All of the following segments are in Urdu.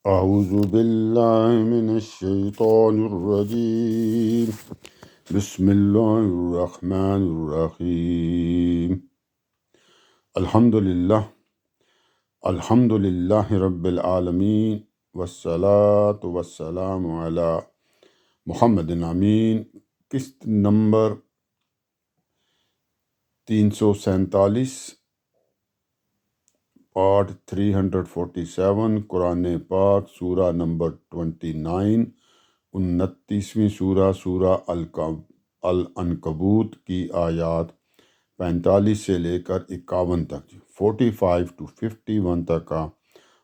اعوذ باللہ من الشیطان الرجیم بسم اللہ الرحمن الرحیم الحمد للہ رب العالمین والصلاة والسلام علی محمد امین۔ قسط نمبر 347، پارٹ 347، قرآن پاک، سورہ نمبر 29، 29ویں سورہ العنکبوت کی آیات 45 سے لے کر 51 تک، 45 to 51 تک کا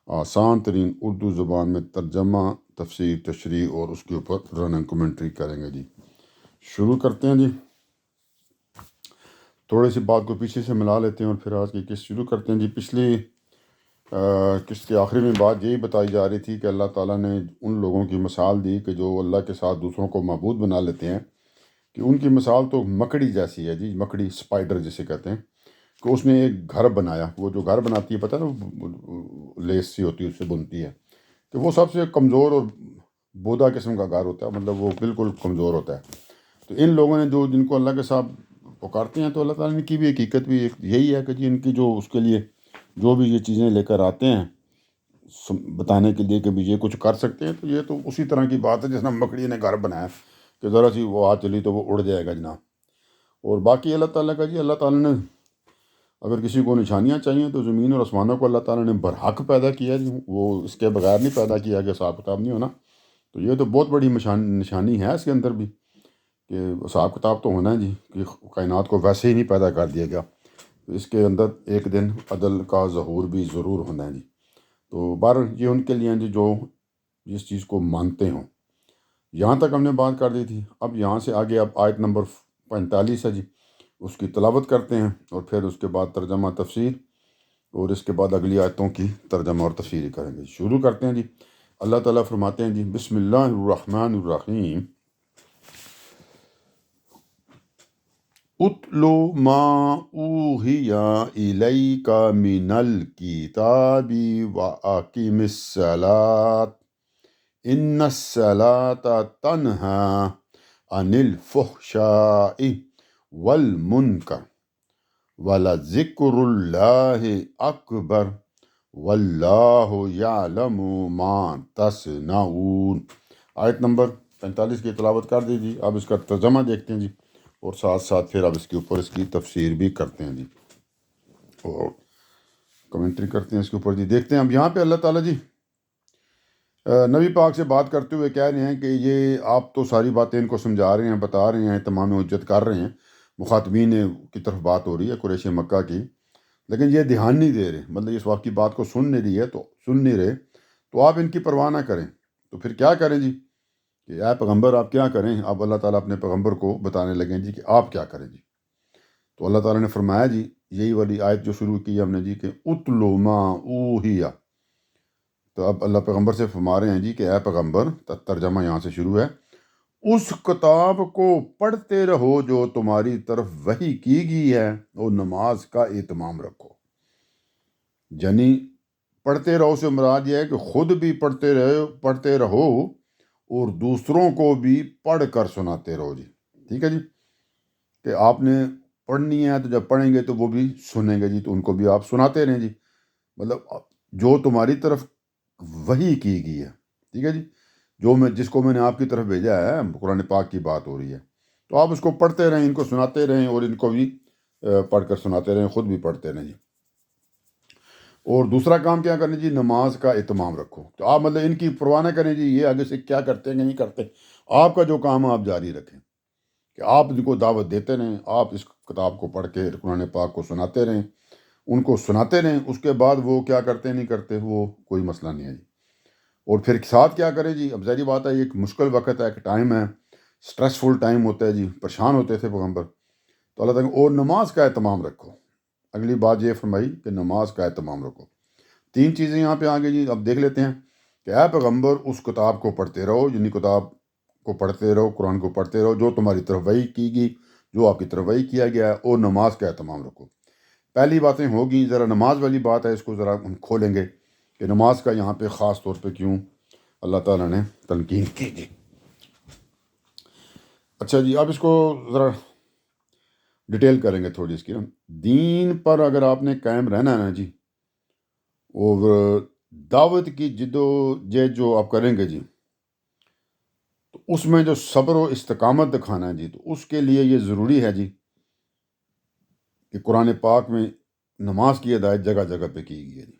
آسان ترین اردو زبان میں ترجمہ، تفسیر، تشریح اور اس کے اوپر رننگ کمنٹری کریں گے جی۔ شروع کرتے ہیں جی۔ تھوڑی سی بات کو پیچھے سے ملا لیتے ہیں اور پھر آج کی قسط شروع کرتے ہیں جی۔ پچھلی قسط کے آخری میں بات یہی بتائی جا رہی تھی کہ اللہ تعالیٰ نے ان لوگوں کی مثال دی کہ جو اللہ کے ساتھ دوسروں کو معبود بنا لیتے ہیں، کہ ان کی مثال تو مکڑی جیسی ہے جی، مکڑی، اسپائڈر جسے کہتے ہیں، کہ اس نے ایک گھر بنایا۔ وہ جو گھر بناتی ہے، پتہ ہے نا، لیس سی ہوتی ہے، اس سے بنتی ہے، کہ وہ سب سے کمزور اور بودا قسم کا گھر ہوتا ہے، مطلب وہ بالکل کمزور ہوتا ہے۔ تو ان لوگوں نے جن کو اللہ کے ساتھ پکارتے ہیں، تو اللہ تعالیٰ نے کی بھی حقیقت بھی ایک یہی ہے کہ جی ان کی جو اس کے لیے جو بھی یہ چیزیں لے کر آتے ہیں بتانے کے لیے کہ بھی یہ کچھ کر سکتے ہیں، تو یہ تو اسی طرح کی بات ہے جس نے مکڑی نے گھر بنایا کہ ذرا سی وہ ہاتھ چلی تو وہ اڑ جائے گا جناب۔ اور باقی اللہ تعالیٰ کا جی، اللہ تعالیٰ نے اگر کسی کو نشانیاں چاہیے تو زمین اور آسمانوں کو اللہ تعالیٰ نے برحق پیدا کیا جی، وہ اس کے بغیر نہیں پیدا کیا کہ حساب کتاب نہیں ہونا۔ تو یہ تو بہت بڑی نشانی ہے اس کے اندر بھی، کہ حساب کتاب تو ہونا ہے جی، کہ کائنات کو ویسے ہی نہیں پیدا کر دیا گیا، اس کے اندر ایک دن عدل کا ظہور بھی ضرور ہونا ہے جی۔ تو یہ ان کے لیے ہیں جی جو جس چیز کو مانتے ہوں۔ یہاں تک ہم نے بات کر دی تھی۔ اب یہاں سے آگے اب آیت نمبر 45 ہے جی، اس کی تلاوت کرتے ہیں اور پھر اس کے بعد ترجمہ، تفسیر، اور اس کے بعد اگلی آیتوں کی ترجمہ اور تفسیر کریں گے۔ شروع کرتے ہیں جی۔ اللہ تعالیٰ فرماتے ہیں جی، بسم اللہ الرحمن الرحیم، اتلو ما اوحی الیک من الکتاب واقم الصلاۃ ان الصلاۃ تنہی عن الفحشاء والمنکر ولذکر اللہ اکبر واللہ یعلم ما تصنعون۔ آیت نمبر 45 کی تلاوت کر دیجیے۔ اب اس کا ترجمہ دیکھتے ہیں جی، اور ساتھ ساتھ پھر اب اس کے اوپر اس کی تفسیر بھی کرتے ہیں جی، اور کمنٹری کرتے ہیں اس کے اوپر جی۔ دیکھتے ہیں اب یہاں پہ اللہ تعالیٰ جی نبی پاک سے بات کرتے ہوئے کہہ رہے ہیں کہ یہ آپ تو ساری باتیں ان کو سمجھا رہے ہیں، بتا رہے ہیں، تمام حجت کر رہے ہیں، مخاطبین کی طرف بات ہو رہی ہے، قریش مکہ کی، لیکن یہ دھیان نہیں دے رہے، مطلب اس وقت کی بات کو سن نہیں رہے، تو آپ ان کی پرواہ نہ کریں۔ تو پھر کیا کریں جی، کہ اے پیغمبر آپ کیا کریں؟ اب اللہ تعالیٰ اپنے پیغمبر کو بتانے لگیں جی کہ آپ کیا کریں جی۔ تو اللہ تعالیٰ نے فرمایا جی، یہی والی آیت جو شروع کی ہم نے جی، کہ اتلو ما اوحی۔ تو اب اللہ پیغمبر سے فرما رہے ہیں جی کہ اے پیغمبر، ترجمہ یہاں سے شروع ہے، اس کتاب کو پڑھتے رہو جو تمہاری طرف وحی کی گئی ہے، اور نماز کا اہتمام رکھو۔ یعنی پڑھتے رہو سے مراد یہ ہے کہ خود بھی پڑھتے رہو اور دوسروں کو بھی پڑھ کر سناتے رہو جی۔ ٹھیک ہے جی، کہ آپ نے پڑھنی ہے تو جب پڑھیں گے تو وہ بھی سنیں گے جی، تو ان کو بھی آپ سناتے رہیں جی، مطلب جو تمہاری طرف وحی کی گئی ہے، ٹھیک ہے جی، جس کو میں نے آپ کی طرف بھیجا ہے، قرآن پاک کی بات ہو رہی ہے، تو آپ اس کو پڑھتے رہیں، ان کو سناتے رہیں، اور ان کو بھی پڑھ کر سناتے رہیں، خود بھی پڑھتے رہیں جی۔ اور دوسرا کام کیا کریں جی، نماز کا اہتمام رکھو۔ تو آپ مطلب ان کی پرواہ نہ کریں جی، یہ آگے سے کیا کرتے ہیں کہ نہیں کرتے، آپ کا جو کام ہے آپ جاری رکھیں، کہ آپ ان کو دعوت دیتے رہیں، آپ اس کتاب کو پڑھ کے قرآن پاک کو سناتے رہیں، ان کو سناتے رہیں، اس کے بعد وہ کیا کرتے نہیں کرتے وہ کوئی مسئلہ نہیں ہے جی۔ اور پھر ساتھ کیا کریں جی، اب ظاہری بات ہے یہ ایک مشکل وقت ہے، ایک ٹائم ہے، سٹریسفل ٹائم ہوتا ہے جی، پریشان ہوتے تھے پیغمبر، تو اللہ تعالیٰ اور نماز کا اہتمام رکھو۔ اگلی بات یہ فرمائی کہ نماز کا اہتمام رکھو۔ تین چیزیں یہاں پہ آگے جی، اب دیکھ لیتے ہیں کہ اے پیغمبر اس کتاب کو پڑھتے رہو، یعنی کتاب کو پڑھتے رہو، قرآن کو پڑھتے رہو جو تمہاری طرف وحی کی گئی، جو آپ کی طرف وحی کیا گیا ہے، اور نماز کا اہتمام رکھو۔ پہلی باتیں ہوگی، ذرا نماز والی بات ہے، اس کو ذرا ہم کھولیں گے کہ نماز کا یہاں پہ خاص طور پہ کیوں اللہ تعالیٰ نے تنقید کی جی۔ اچھا جی، اب اس کو ذرا ڈیٹیل کریں گے تھوڑی اس کی نا۔ دین پر اگر آپ نے قائم رہنا ہے نا جی، اور دعوت کی جد و جہد جو آپ کریں گے جی، تو اس میں جو صبر و استقامت دکھانا ہے جی، تو اس کے لیے یہ ضروری ہے جی کہ قرآن پاک میں نماز کی ہدایت جگہ جگہ پہ کی گئی ہے جی۔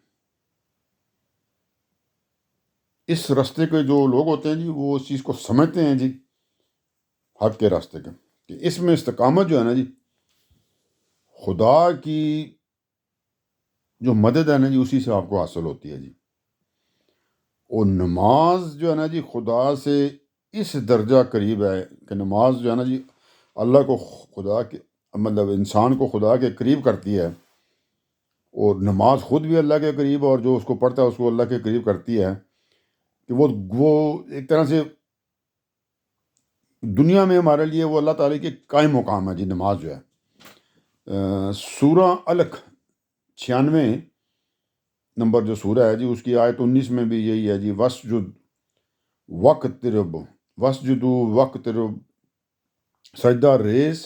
اس راستے کے جو لوگ ہوتے ہیں جی، وہ اس چیز کو سمجھتے ہیں جی، حق کے راستے کے، کہ اس میں استقامت جو ہے نا جی، خدا کی جو مدد ہے نا جی، اسی سے آپ کو حاصل ہوتی ہے جی۔ اور نماز جو ہے نا جی، خدا سے اس درجہ قریب ہے کہ نماز جو ہے نا جی، اللہ کو خدا کے مطلب انسان کو خدا کے قریب کرتی ہے، اور نماز خود بھی اللہ کے قریب، اور جو اس کو پڑھتا ہے اس کو اللہ کے قریب کرتی ہے، کہ وہ ایک طرح سے دنیا میں ہمارے لیے وہ اللہ تعالیٰ کے قائم مقام ہے جی نماز جو ہے۔ سورہ الق 96 نمبر جو سورہ ہے جی، اس کی آیت 19 میں بھی یہی ہے جی، وسجدو وقترب، سجدہ ریز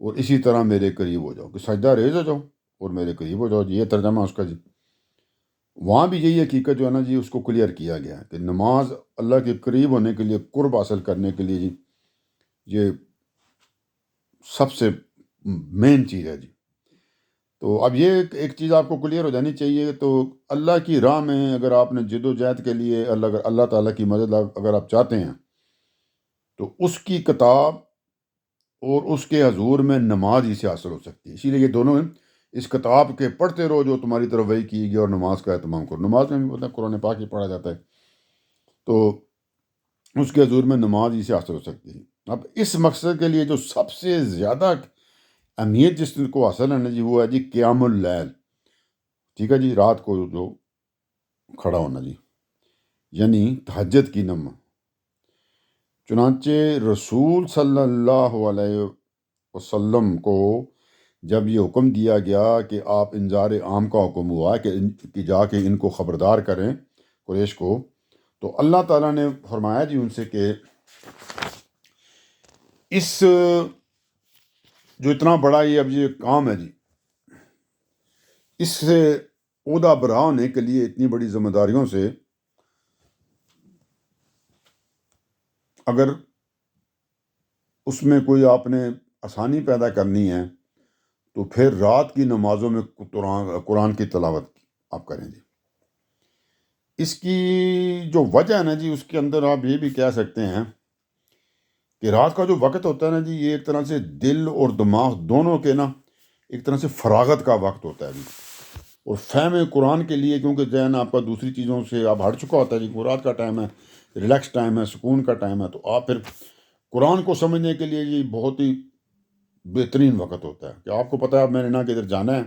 اور اسی طرح میرے قریب ہو جاؤ، کہ سجدہ ریز ہو جاؤ اور میرے قریب ہو جاؤ جی، یہ ترجمہ اس کا جی۔ وہاں بھی یہی حقیقت جو ہے نا جی، اس کو کلیئر کیا گیا ہے کہ نماز اللہ کے قریب ہونے کے لیے، قرب حاصل کرنے کے لیے جی، یہ سب سے مین چیز ہے جی۔ تو اب یہ ایک چیز آپ کو کلیئر ہو جانی چاہیے، تو اللہ کی راہ میں اگر آپ نے جد و جہد کے لیے اللہ تعالیٰ کی مدد اگر آپ چاہتے ہیں، تو اس کی کتاب اور اس کے حضور میں نماز ہی سے حاصل ہو سکتی ہے۔ اسی لیے یہ دونوں ہیں، اس کتاب کے پڑھتے رہو جو تمہاری طرف وحی کی گئی، اور نماز کا اہتمام کرو۔ نماز میں بھی پتہ ہے قرآن پاک ہی پڑھا جاتا ہے، تو اس کے حضور میں نماز ہی سے حاصل ہو سکتی ہے۔ اب اس مقصد کے لیے جو سب سے زیادہ اہمیت جس کو حاصل ہے نا جی، وہ ہے جی قیام اللیل، ٹھیک ہے جی، رات کو جو کھڑا ہونا جی، یعنی تہجد کی نماز۔ چنانچہ رسول صلی اللہ علیہ وسلم کو جب یہ حکم دیا گیا کہ آپ انذار عام کا حکم ہوا کہ جا کے ان کو خبردار کریں قریش کو، تو اللہ تعالیٰ نے فرمایا جی ان سے کہ اس جو اتنا بڑا اب یہ کام ہے جی، اس سے عہدہ برا ہونے کے لیے، اتنی بڑی ذمہ داریوں سے اگر اس میں کوئی آپ نے آسانی پیدا کرنی ہے، تو پھر رات کی نمازوں میں قرآن کی تلاوت آپ کریں جی۔ اس کی جو وجہ ہے نا جی، اس کے اندر آپ یہ بھی کہہ سکتے ہیں کہ رات کا جو وقت ہوتا ہے نا جی، یہ ایک طرح سے دل اور دماغ دونوں کے نا ایک طرح سے فراغت کا وقت ہوتا ہے جی، اور فہم قرآن کے لیے، کیونکہ ذہن آپ کا دوسری چیزوں سے آپ ہٹ چکا ہوتا ہے جی، رات کا ٹائم ہے، ریلیکس ٹائم ہے، سکون کا ٹائم ہے، تو آپ پھر قرآن کو سمجھنے کے لیے یہ بہت ہی بہترین وقت ہوتا ہے، کہ آپ کو پتہ ہے اب میں نے نہ کدھر جانا ہے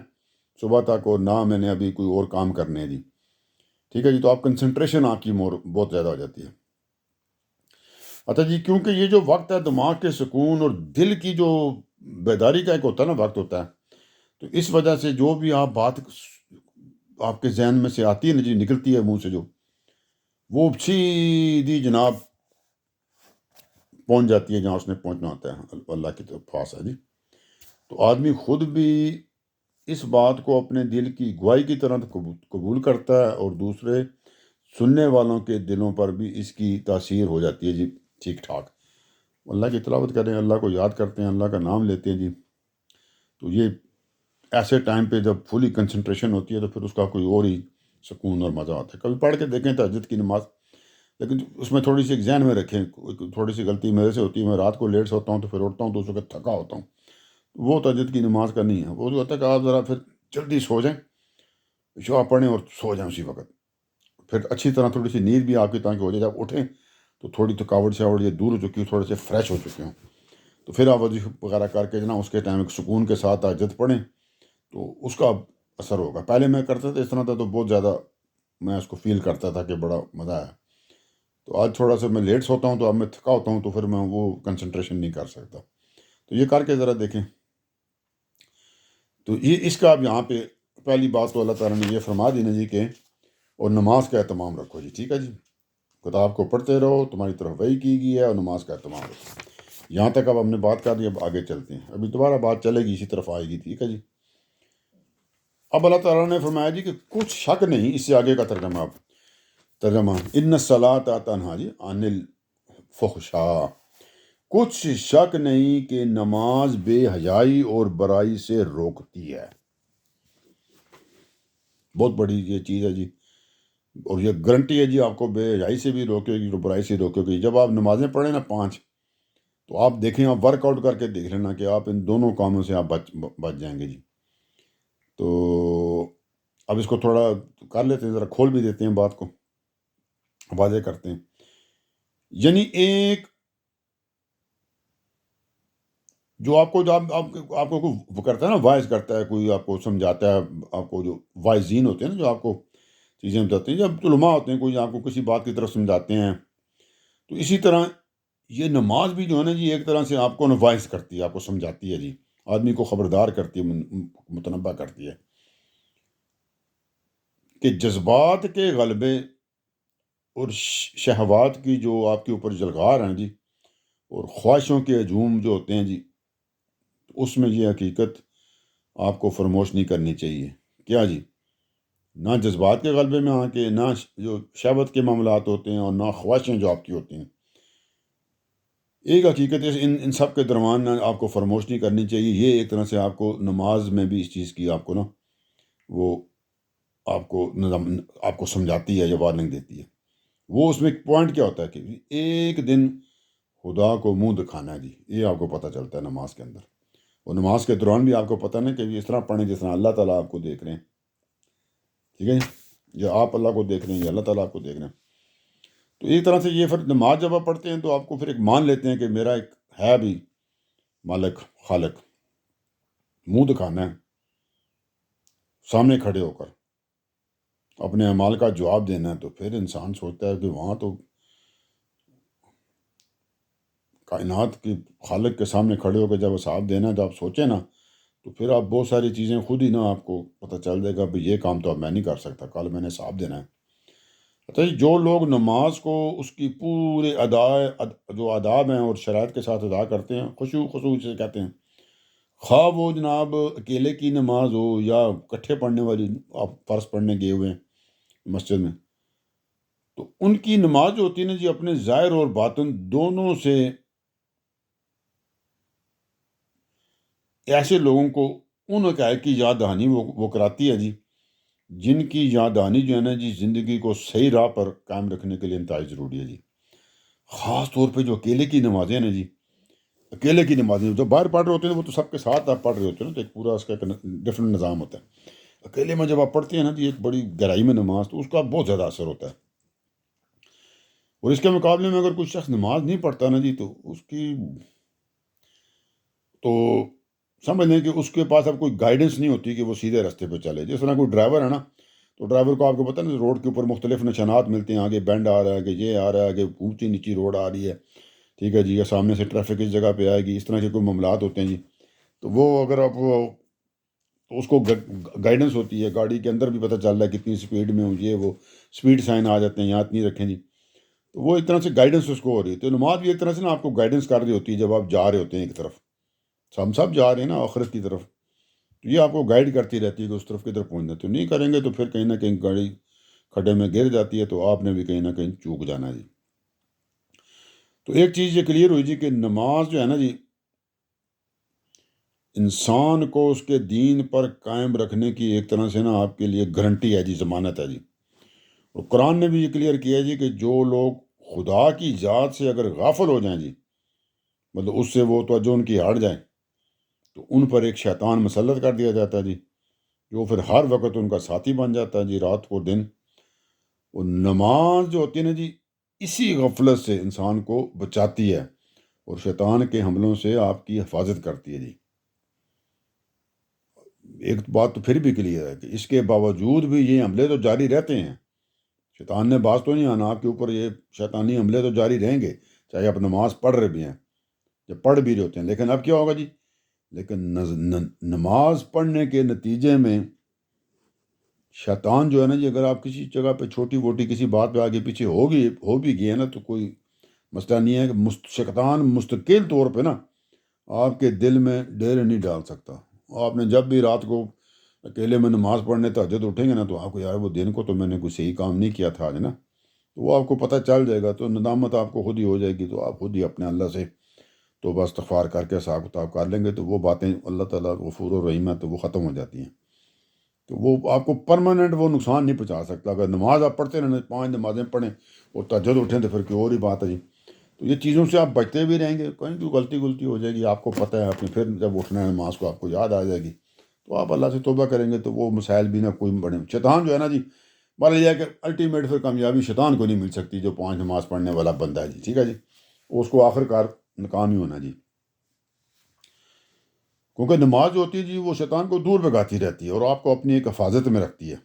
صبح تک، اور نہ میں نے ابھی کوئی اور کام کرنے ہیں جی، ٹھیک ہے جی، تو آپ کنسنٹریشن آپ کی بہت زیادہ ہو جاتی ہے۔ اچھا جی، کیونکہ یہ جو وقت ہے دماغ کے سکون اور دل کی جو بیداری کا ایک ہوتا ہے نا وقت ہوتا ہے، تو اس وجہ سے جو بھی آپ بات آپ کے ذہن میں سے آتی ہے نا جی، نکلتی ہے منہ سے، جو وہ سیدھی جناب پہنچ جاتی ہے جہاں اس نے پہنچنا ہوتا ہے، اللہ کی طرف پاس ہے جی۔ تو آدمی خود بھی اس بات کو اپنے دل کی گواہی کی طرح قبول کرتا ہے، اور دوسرے سننے والوں کے دلوں پر بھی اس کی تاثیر ہو جاتی ہے جی، ٹھیک ٹھاک۔ اللہ کی تلاوت کریں، اللہ کو یاد کرتے ہیں، اللہ کا نام لیتے ہیں جی، تو یہ ایسے ٹائم پہ جب فلی کنسنٹریشن ہوتی ہے، تو پھر اس کا کوئی اور ہی سکون اور مزہ آتا ہے۔ کبھی پڑھ کے دیکھیں تہجد کی نماز، لیکن اس میں تھوڑی سی ایک ذہن میں رکھیں، تھوڑی سی غلطی میرے سے ہوتی ہے، میں رات کو لیٹ سوتا ہوں، تو پھر اٹھتا ہوں تو اس وقت تھکا ہوتا ہوں، وہ تہجد کی نماز کا نہیں ہے۔ وہ جو ہوتا ہے کہ آپ ذرا پھر جلدی سو جائیں، شعا پڑھیں اور سو جائیں اسی وقت، پھر اچھی طرح تھوڑی سی نیند بھی آپ کی تاکہ ہو جائے، جب اٹھیں تو تھوڑی تھکاوٹ سے یہ دور ہو چکی ہوں، تھوڑے سے فریش ہو چکے ہوں، تو پھر آپ وضو وغیرہ کر کے جناب اس کے ٹائم ایک سکون کے ساتھ تہجد پڑھیں، تو اس کا اثر ہوگا۔ پہلے میں کرتا تھا اس طرح تھا، تو بہت زیادہ میں اس کو فیل کرتا تھا کہ بڑا مزہ ہے۔ تو آج تھوڑا سا میں لیٹ سوتا ہوں، تو اب میں تھکا ہوتا ہوں، تو پھر میں وہ کنسنٹریشن نہیں کر سکتا۔ تو یہ کر کے ذرا دیکھیں۔ تو یہ اس کا اب یہاں پہ پہلی بات تو اللہ تعالیٰ نے یہ فرما دی نا جی کہ اور نماز کا اہتمام رکھو جی، ٹھیک ہے جی، کتاب کو پڑھتے رہو، تمہاری طرف وحی کی گئی ہے، اور نماز کا اہتمام رکھو۔ یہاں تک اب ہم نے بات کر لی، اب آگے چلتے ہیں، ابھی دوبارہ بات چلے گی، اسی طرف آئے گی، ٹھیک ہے جی۔ اب اللہ تعالیٰ نے فرمایا جی کہ کچھ شک نہیں، اس سے آگے کا ترجمہ ان الصلاۃ تنہا جی عن الفحشاء، کچھ شک نہیں کہ نماز بے حیائی اور برائی سے روکتی ہے۔ بہت بڑی یہ چیز ہے جی، اور یہ گارنٹی ہے جی، آپ کو بے حیائی سے بھی روکے گی اور برائی سے روکے گی۔ جب آپ نمازیں پڑھیں نا 5، تو آپ دیکھیں، آپ ورک آؤٹ کر کے دیکھ لینا کہ آپ ان دونوں کاموں سے آپ بچ جائیں گے جی۔ تو اب اس کو تھوڑا کر لیتے ہیں، ذرا کھول بھی دیتے ہیں، بات کو واضح کرتے ہیں۔ یعنی ایک جو آپ کو کوئی وہ کرتا ہے نا، وائز کرتا ہے، کوئی آپ کو سمجھاتا ہے، آپ کو جو وائزین ہوتے ہیں نا، جو آپ کو چیزیں بتاتے ہیں، جب علماء ہوتے ہیں، کوئی آپ کو کسی بات کی طرف سمجھاتے ہیں، تو اسی طرح یہ نماز بھی جو ہے نا جی، ایک طرح سے آپ کو وائز کرتی ہے، آپ کو سمجھاتی ہے جی، آدمی کو خبردار کرتی ہے، متنبہ کرتی ہے کہ جذبات کے غلبے اور شہوات کی جو آپ کے اوپر جلغار ہیں جی، اور خواہشوں کے ہجوم جو ہوتے ہیں جی، اس میں یہ حقیقت آپ کو فراموش نہیں کرنی چاہیے۔ کیا جی؟ نہ جذبات کے غلبے میں آ کے، نہ جو شہوت کے معاملات ہوتے ہیں، اور نہ خواہشیں جو آپ کی ہوتی ہیں، ایک حقیقت ہے ان سب کے درمیان آپ کو فراموش نہیں کرنی چاہیے۔ یہ ایک طرح سے آپ کو نماز میں بھی اس چیز کی آپ کو نا وہ آپ کو سمجھاتی ہے یا وارننگ دیتی ہے۔ وہ اس میں ایک پوائنٹ کیا ہوتا ہے کہ ایک دن خدا کو منہ دکھانا ہے جی، یہ آپ کو پتہ چلتا ہے نماز کے اندر، اور نماز کے دوران بھی آپ کو پتہ نہیں کہ اس طرح پڑھیں جس طرح اللہ تعالیٰ آپ کو دیکھ رہے ہیں، ٹھیک ہے جی، یا آپ اللہ کو دیکھ رہے ہیں یا اللہ تعالیٰ آپ کو دیکھ رہے ہیں۔ تو ایک طرح سے یہ پھر نماز جب آپ پڑھتے ہیں تو آپ کو پھر ایک مان لیتے ہیں کہ میرا ایک ہے بھی مالک، خالق، منہ دکھانا ہے سامنے کھڑے ہو کر، اپنے اعمال کا جواب دینا ہے۔ تو پھر انسان سوچتا ہے کہ وہاں تو کائنات کی خالق کے سامنے کھڑے ہو کے جب حساب دینا ہے، تو آپ سوچیں نا، تو پھر آپ بہت ساری چیزیں خود ہی نا آپ کو پتہ چل جائے گا، بھئی یہ کام تو اب میں نہیں کر سکتا، کل میں نے حساب دینا ہے۔ اچھا جی، جو لوگ نماز کو اس کی پورے جو آداب ہیں اور شرائط کے ساتھ ادا کرتے ہیں، خشوع سے کہتے ہیں، خواہ وہ جناب اکیلے کی نماز ہو یا کٹھے پڑھنے والی، آپ فرض پڑھنے گئے ہوئے ہیں مسجد میں، تو ان کی نماز جو ہوتی ہے نا جی، اپنے ظاہر اور باطن دونوں سے ایسے لوگوں کو ان حقائق کی یاد دہانی وہ کراتی ہے جی، جن کی یاد دہانی جو ہے نا جی، زندگی کو صحیح راہ پر قائم رکھنے کے لیے انتہائی ضروری ہے جی۔ خاص طور پہ جو اکیلے کی نمازیں ہیں نا جی، اکیلے کی نمازیں جو باہر پڑھ رہے ہوتے ہیں وہ تو سب کے ساتھ آپ پڑھ رہے ہوتے ہیں نا، تو ایک پورا اس کا ایک ڈفرینٹ نظام ہوتا ہے۔ اکیلے میں جب آپ پڑھتے ہیں نا جی، ایک بڑی گہرائی میں نماز، تو اس کا بہت زیادہ اثر ہوتا ہے۔ اور اس کے مقابلے میں اگر کوئی شخص نماز نہیں پڑھتا نا جی، تو اس کی تو سمجھ لیں کہ اس کے پاس اب کوئی گائیڈنس نہیں ہوتی کہ وہ سیدھے راستے پہ چلے۔ جس طرح کوئی ڈرائیور ہے نا، تو ڈرائیور کو آپ کو پتہ ہے نا، روڈ کے اوپر مختلف نشانات ملتے ہیں، آگے بینڈ آ رہا ہے، کہ یہ آ رہا ہے، کہ اونچی نیچی روڈ آ رہی ہے، ٹھیک ہے جی، یا سامنے سے ٹریفک اس جگہ پہ آئے گی، اس طرح کے کوئی معاملات ہوتے ہیں جی۔ تو وہ اگر آپ تو اس کو گائیڈنس ہوتی ہے، گاڑی کے اندر بھی پتہ چل رہا ہے کتنی سپیڈ میں ہوں، یہ وہ سپیڈ سائن آ جاتے ہیں، یہاں اتنی رکھیں جی، تو وہ ایک طرح سے گائیڈنس اس کو ہو رہی ہے۔ تو نماز بھی ایک طرح سے نا آپ کو گائیڈنس کر رہی ہوتی ہے، جب آپ جا رہے ہوتے ہیں ایک طرف، ہم سب جا رہے ہیں نا آخرت کی طرف، تو یہ آپ کو گائیڈ کرتی رہتی ہے کہ اس طرف کدھر پہنچنا۔ تو نہیں کریں گے تو پھر کہیں نہ کہیں گاڑی کھڈے میں گر جاتی ہے، تو آپ نے بھی کہیں نہ کہیں چوک جانا جی۔ تو ایک چیز یہ کلیئر ہوئی جی کہ نماز جو ہے نا جی، انسان کو اس کے دین پر قائم رکھنے کی ایک طرح سے نا آپ کے لیے گارنٹی ہے جی، ضمانت ہے جی۔ اور قرآن نے بھی یہ کلیئر کیا ہے جی کہ جو لوگ خدا کی ذات سے اگر غافل ہو جائیں جی، مطلب اس سے وہ توجہ ان کی ہٹ جائے، تو ان پر ایک شیطان مسلط کر دیا جاتا ہے جی، جو پھر ہر وقت ان کا ساتھی بن جاتا ہے جی، رات کو دن۔ اور نماز جو ہوتی ہے نا جی، اسی غفلت سے انسان کو بچاتی ہے اور شیطان کے حملوں سے آپ کی حفاظت کرتی ہے جی۔ ایک بات تو پھر بھی کلیئر ہے کہ اس کے باوجود بھی یہ حملے تو جاری رہتے ہیں، شیطان نے باز تو نہیں آنا آپ کے اوپر، یہ شیطانی حملے تو جاری رہیں گے، چاہے آپ نماز پڑھ رہے بھی ہیں یا پڑھ بھی رہے ہوتے ہیں۔ لیکن اب کیا ہوگا جی، لیکن نماز پڑھنے کے نتیجے میں شیطان جو ہے نا جی، اگر آپ کسی جگہ پہ چھوٹی موٹی کسی بات پہ آگے پیچھے ہو بھی گئے نا تو کوئی مسئلہ نہیں ہے کہ شیطان مستقل طور پہ نا آپ کے دل میں ڈیرے نہیں ڈال سکتا۔ آپ نے جب بھی رات کو اکیلے میں نماز پڑھنے تہجد اٹھیں گے نا تو آپ کو یار وہ دن کو تو میں نے کوئی صحیح کام نہیں کیا تھا آج نا، تو وہ آپ کو پتہ چل جائے گا، تو ندامت آپ کو خود ہی ہو جائے گی، تو آپ خود ہی اپنے اللہ سے توبہ استغفار کر کے حساب کتاب کر لیں گے تو وہ باتیں اللہ تعالیٰ غفور و رحیم ہے تو وہ ختم ہو جاتی ہیں، تو وہ آپ کو پرماننٹ وہ نقصان نہیں پہنچا سکتا۔ اگر نماز آپ پڑھتے رہنا، 5 نمازیں پڑھیں اور تہجد اٹھیں تو پھر کوئی اور ہی بات ہے جی، تو یہ چیزوں سے آپ بچتے بھی رہیں گے، کہیں تو غلطی ہو جائے گی آپ کو پتہ ہے، آپ نے پھر جب اٹھنا ہے نماز کو آپ کو یاد آ جائے گی تو آپ اللہ سے توبہ کریں گے تو وہ مسائل بھی نہ کوئی بڑے۔ شیطان جو ہے نا جی، مان لیا کہ الٹیمیٹ پھر کامیابی شیطان کو نہیں مل سکتی جو 5 نماز پڑھنے والا بندہ ہے جی، ٹھیک ہے جی، اس کو آخر کار ناکام ہی ہونا جی، کیونکہ نماز جو ہوتی ہے جی وہ شیطان کو دور بھگاتی رہتی ہے اور آپ کو اپنی ایک حفاظت میں رکھتی ہے،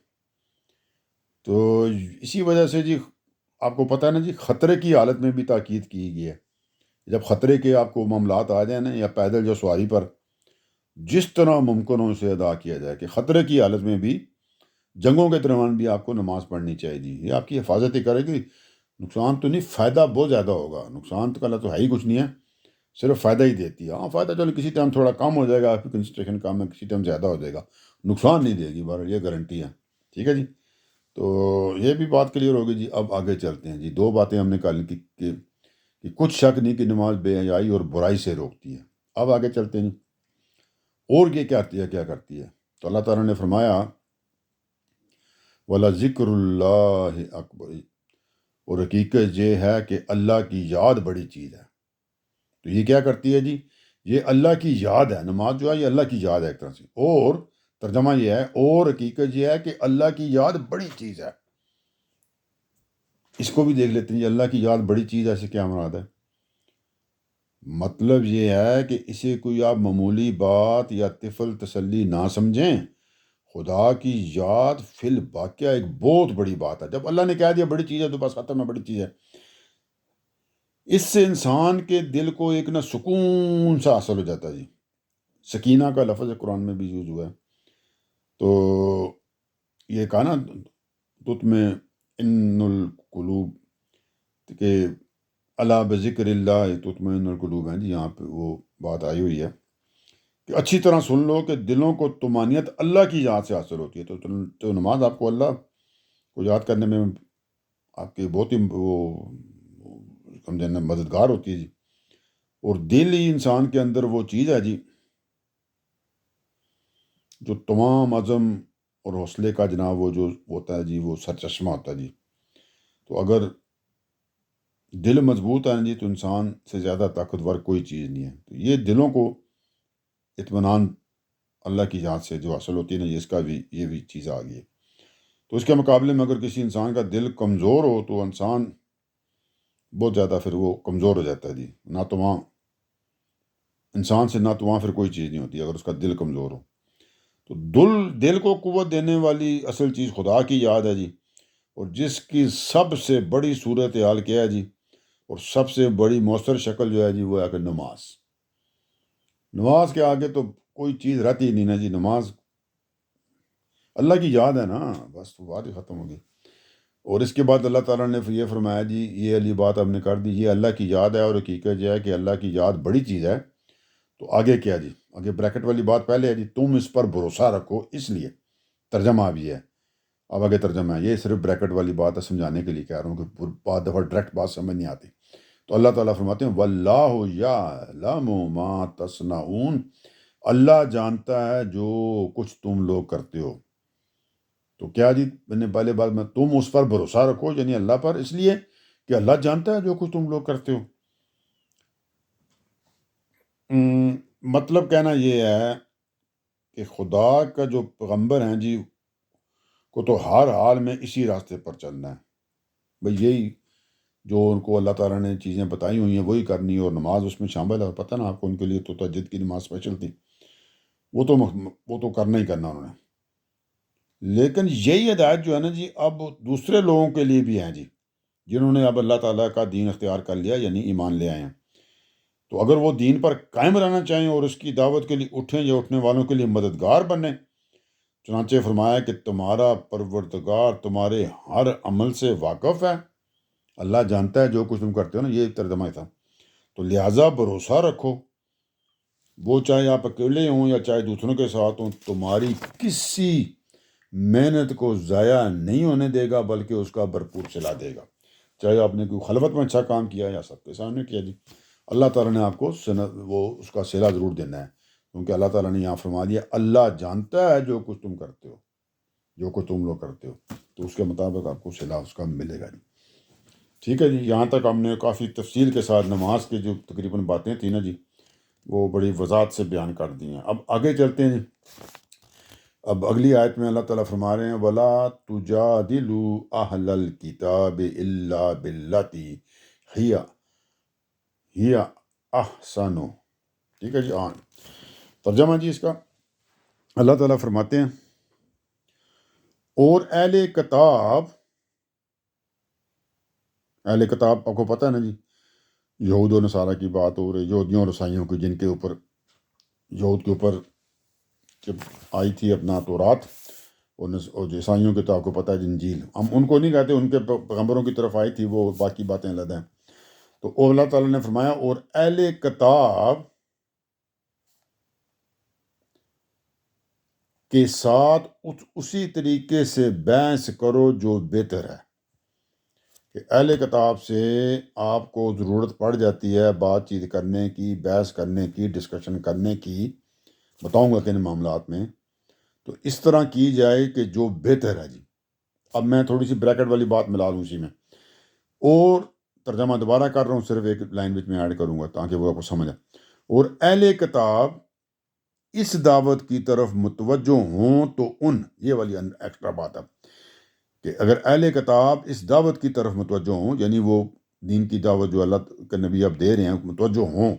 تو اسی وجہ سے جی آپ کو پتہ ہے نا جی، خطرے کی حالت میں بھی تاکید کی گئی ہے، جب خطرے کے آپ کو معاملات آ جائیں نا یا پیدل جو سواری پر جس طرح ممکن ہو اسے ادا کیا جائے کہ خطرے کی حالت میں بھی جنگوں کے دوران بھی آپ کو نماز پڑھنی چاہیے جی، یہ آپ کی حفاظت ہی کرے گی، نقصان تو نہیں، فائدہ بہت زیادہ ہوگا، نقصان تو تو ہے ہی کچھ نہیں ہے، صرف فائدہ ہی دیتی ہے، ہاں فائدہ چلو کسی ٹائم تھوڑا کم ہو جائے گا، آپ کی کنسنٹریشن کم ہے، کسی ٹائم زیادہ ہو جائے گا، نقصان نہیں دے گی، بہرحال یہ گارنٹی ہے، ٹھیک ہے جی، تو یہ بھی بات کلیئر ہوگی جی۔ اب آگے چلتے ہیں جی، 2 باتیں ہم نے کر لی کہ کچھ شک نہیں کہ نماز بے حیائی اور برائی سے روکتی ہے۔ اب آگے چلتے ہیں جی، اور یہ کیا کرتی ہے، تو اللہ تعالیٰ نے فرمایا وَلَذِكْرُ اللَّهِ اکبر، اور حقیقت یہ ہے کہ اللہ کی یاد بڑی چیز ہے، تو یہ کیا کرتی ہے جی، یہ اللہ کی یاد ہے، نماز جو ہے یہ اللہ کی یاد ہے ایک طرح سے، اور ترجمہ یہ ہے، اور حقیقت یہ ہے کہ اللہ کی یاد بڑی چیز ہے۔ اس کو بھی دیکھ لیتے ہیں جی، اللہ کی یاد بڑی چیز ہے، سے کیا مراد ہے؟ مطلب یہ ہے کہ اسے کوئی آپ معمولی بات یا طفل تسلی نہ سمجھیں، خدا کی یاد فی الواقعہ ایک بہت بڑی بات ہے، جب اللہ نے کہہ دیا بڑی چیز ہے تو بس ختم ہے، بڑی چیز ہے، اس سے انسان کے دل کو ایک نہ سکون سا حاصل ہو جاتا ہے جی، سکینہ کا لفظ ہے قرآن میں بھی یوز ہوا ہے، تو یہ کہا نا تطمئن القلوب، کہ اللہ بذکر اللہ تطمئن القلوب ہیں جی، یہاں پہ وہ بات آئی ہوئی ہے کہ اچھی طرح سن لو کہ دلوں کو طمانینت اللہ کی یاد سے حاصل ہوتی ہے، تو نماز آپ کو اللہ کو یاد کرنے میں آپ کی بہت ہی وہ سمجھنا مددگار ہوتی ہے جی، اور دل ہی انسان کے اندر وہ چیز ہے جی جو تمام عزم اور حوصلے کا جناب وہ جو ہوتا ہے جی وہ سرچشمہ ہوتا ہے جی، تو اگر دل مضبوط ہے جی تو انسان سے زیادہ طاقتور کوئی چیز نہیں ہے، تو یہ دلوں کو اطمینان اللہ کی یاد سے جو حاصل ہوتی ہے نا، اس کا بھی یہ بھی چیز آ گئی ہے، تو اس کے مقابلے میں اگر کسی انسان کا دل کمزور ہو تو انسان بہت زیادہ پھر وہ کمزور ہو جاتا ہے جی، نہ تو وہاں انسان سے نہ تو وہاں پھر کوئی چیز نہیں ہوتی اگر اس کا دل کمزور ہو، تو دل کو قوت دینے والی اصل چیز خدا کی یاد ہے جی، اور جس کی سب سے بڑی صورت حال کیا ہے جی، اور سب سے بڑی مؤثر شکل جو ہے جی وہ ہے کہ نماز کے آگے تو کوئی چیز رہتی نہیں نا جی، نماز اللہ کی یاد ہے نا، بس تو بات ہی ختم ہوگی، اور اس کے بعد اللہ تعالیٰ نے یہ فرمایا جی، یہ علی بات ہم نے کر دی، یہ اللہ کی یاد ہے اور حقیقت یہ ہے کہ اللہ کی یاد بڑی چیز ہے، تو آگے کیا جی، آگے بریکٹ والی بات پہلے ہے جی، تم اس پر بھروسہ رکھو، اس لیے ترجمہ بھی ہے، اب آگے ترجمہ ہے، یہ صرف بریکٹ والی بات ہے سمجھانے کے لیے کہہ رہا ہوں کہ بعض دفعہ ڈائریکٹ بات سمجھ نہیں آتی، تو اللہ تعالیٰ فرماتے ہیں واللہ یعلم ما تصنعون، اللہ جانتا ہے جو کچھ تم لوگ کرتے ہو، تو کیا جی میں نے پہلے بات میں تم اس پر بھروسہ رکھو یعنی اللہ پر، اس لیے کہ اللہ جانتا ہے جو کچھ تم لوگ کرتے ہو، مطلب کہنا یہ ہے کہ خدا کا جو پیغمبر ہیں جی کو تو ہر حال میں اسی راستے پر چلنا ہے، بھئی یہی جو ان کو اللہ تعالیٰ نے چیزیں بتائی ہوئی ہیں وہی کرنی ہے، اور نماز اس میں شامل ہے، پتہ نا آپ کو ان کے لیے تو تہجد کی نماز اسپیشل تھی، وہ تو کرنا ہی کرنا انہوں نے، لیکن یہی ہدایت جو ہے نا جی اب دوسرے لوگوں کے لیے بھی ہیں جی، جنہوں نے اب اللہ تعالیٰ کا دین اختیار کر لیا یعنی ایمان لے آئے ہیں، تو اگر وہ دین پر قائم رہنا چاہیں اور اس کی دعوت کے لیے اٹھیں یا اٹھنے والوں کے لیے مددگار بنیں چنانچہ فرمایا کہ تمہارا پروردگار تمہارے ہر عمل سے واقف ہے، اللہ جانتا ہے جو کچھ تم کرتے ہو نا، یہ ترجمہ تھا۔ تو لہٰذا بھروسہ رکھو، وہ چاہے آپ اکیلے ہوں یا چاہے دوسروں کے ساتھ ہوں، تمہاری کسی محنت کو ضائع نہیں ہونے دے گا، بلکہ اس کا بھرپور صلہ دے گا، چاہے آپ نے کوئی خلوت میں اچھا کام کیا یا سب کے سامنے کیا جی، اللہ تعالیٰ نے آپ کو وہ اس کا صلہ ضرور دینا ہے، کیونکہ اللہ تعالیٰ نے یہاں فرما دیا اللہ جانتا ہے جو کچھ تم کرتے ہو، جو کچھ تم لوگ کرتے ہو، تو اس کے مطابق آپ کو صلہ اس کا ملے گا جی۔ ٹھیک ہے جی، یہاں تک ہم نے کافی تفصیل کے ساتھ نماز کی جو تقریباً باتیں تھیں نا جی، وہ بڑی وضاحت سے بیان کر دی ہیں۔ اب آگے چلتے ہیں جی۔ اب اگلی آیت میں اللہ تعالیٰ فرما رہے ہیں وَلَا تُجَادِلُوا أَهْلَ الْكِتَابِ إِلَّا بِالَّتِي هِيَ أَحْسَنُ۔ ٹھیک ہے جی، ترجمہ جی اس کا اللہ تعالیٰ فرماتے ہیں اور اہل کتاب آپ کو پتہ ہے نا جی، یہود و نصارہ کی بات ہو رہی، یہودیوں اور عیسائیوں کی، جن کے اوپر یہود کے اوپر جب آئی تھی اپنا تورات، اور جو عیسائیوں کے تو آپ کو پتہ ہے انجیل، ہم ان کو نہیں کہتے، ان کے پیغمبروں کی طرف آئی تھی، وہ باقی باتیں علیحدہ ہیں۔ تو اللہ تعالیٰ نے فرمایا اور اہل کتاب کے ساتھ اسی طریقے سے بحث کرو جو بہتر ہے، کہ اہل کتاب سے آپ کو ضرورت پڑ جاتی ہے بات چیت کرنے کی، بحث کرنے کی، ڈسکشن کرنے کی، بتاؤں گا کن معاملات میں، تو اس طرح کی جائے کہ جو بہتر ہے جی۔ اب میں تھوڑی سی بریکٹ والی بات ملا لوں اسی میں، اور ترجمہ دوبارہ کر رہا ہوں، صرف ایک لائن وچ میں ایڈ کروں گا تاکہ وہ آپ کو سمجھ آئے۔ اور اہل کتاب اس دعوت کی طرف متوجہ ہوں تو یہ والی ایکسٹرا بات ہے کہ اگر اہل کتاب اس دعوت کی طرف متوجہ ہوں، یعنی وہ دین کی دعوت جو اللہ کے نبی اب دے رہے ہیں متوجہ ہوں،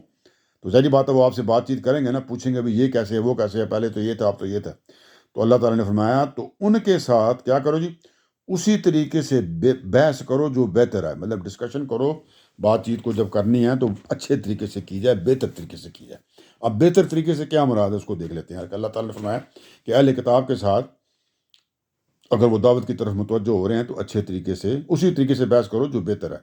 تو ظاہری بات ہے وہ آپ سے بات چیت کریں گے نا، پوچھیں گے بھی یہ کیسے ہے، وہ کیسے ہے، پہلے تو یہ تھا اب تو یہ تھا، تو اللہ تعالیٰ نے فرمایا تو ان کے ساتھ کیا کرو جی، اسی طریقے سے بحث کرو جو بہتر ہے، مطلب ڈسکشن کرو، بات چیت کو جب کرنی ہے تو اچھے طریقے سے کی جائے، بہتر طریقے سے کی جائے۔ اب بہتر طریقے سے کیا مراد ہے اس کو دیکھ لیتے ہیں۔ اللہ تعالیٰ نے فرمایا کہ اہل کتاب کے ساتھ اگر وہ دعوت کی طرف متوجہ ہو رہے ہیں تو اچھے طریقے سے اسی طریقے سے بحث کرو جو بہتر ہے۔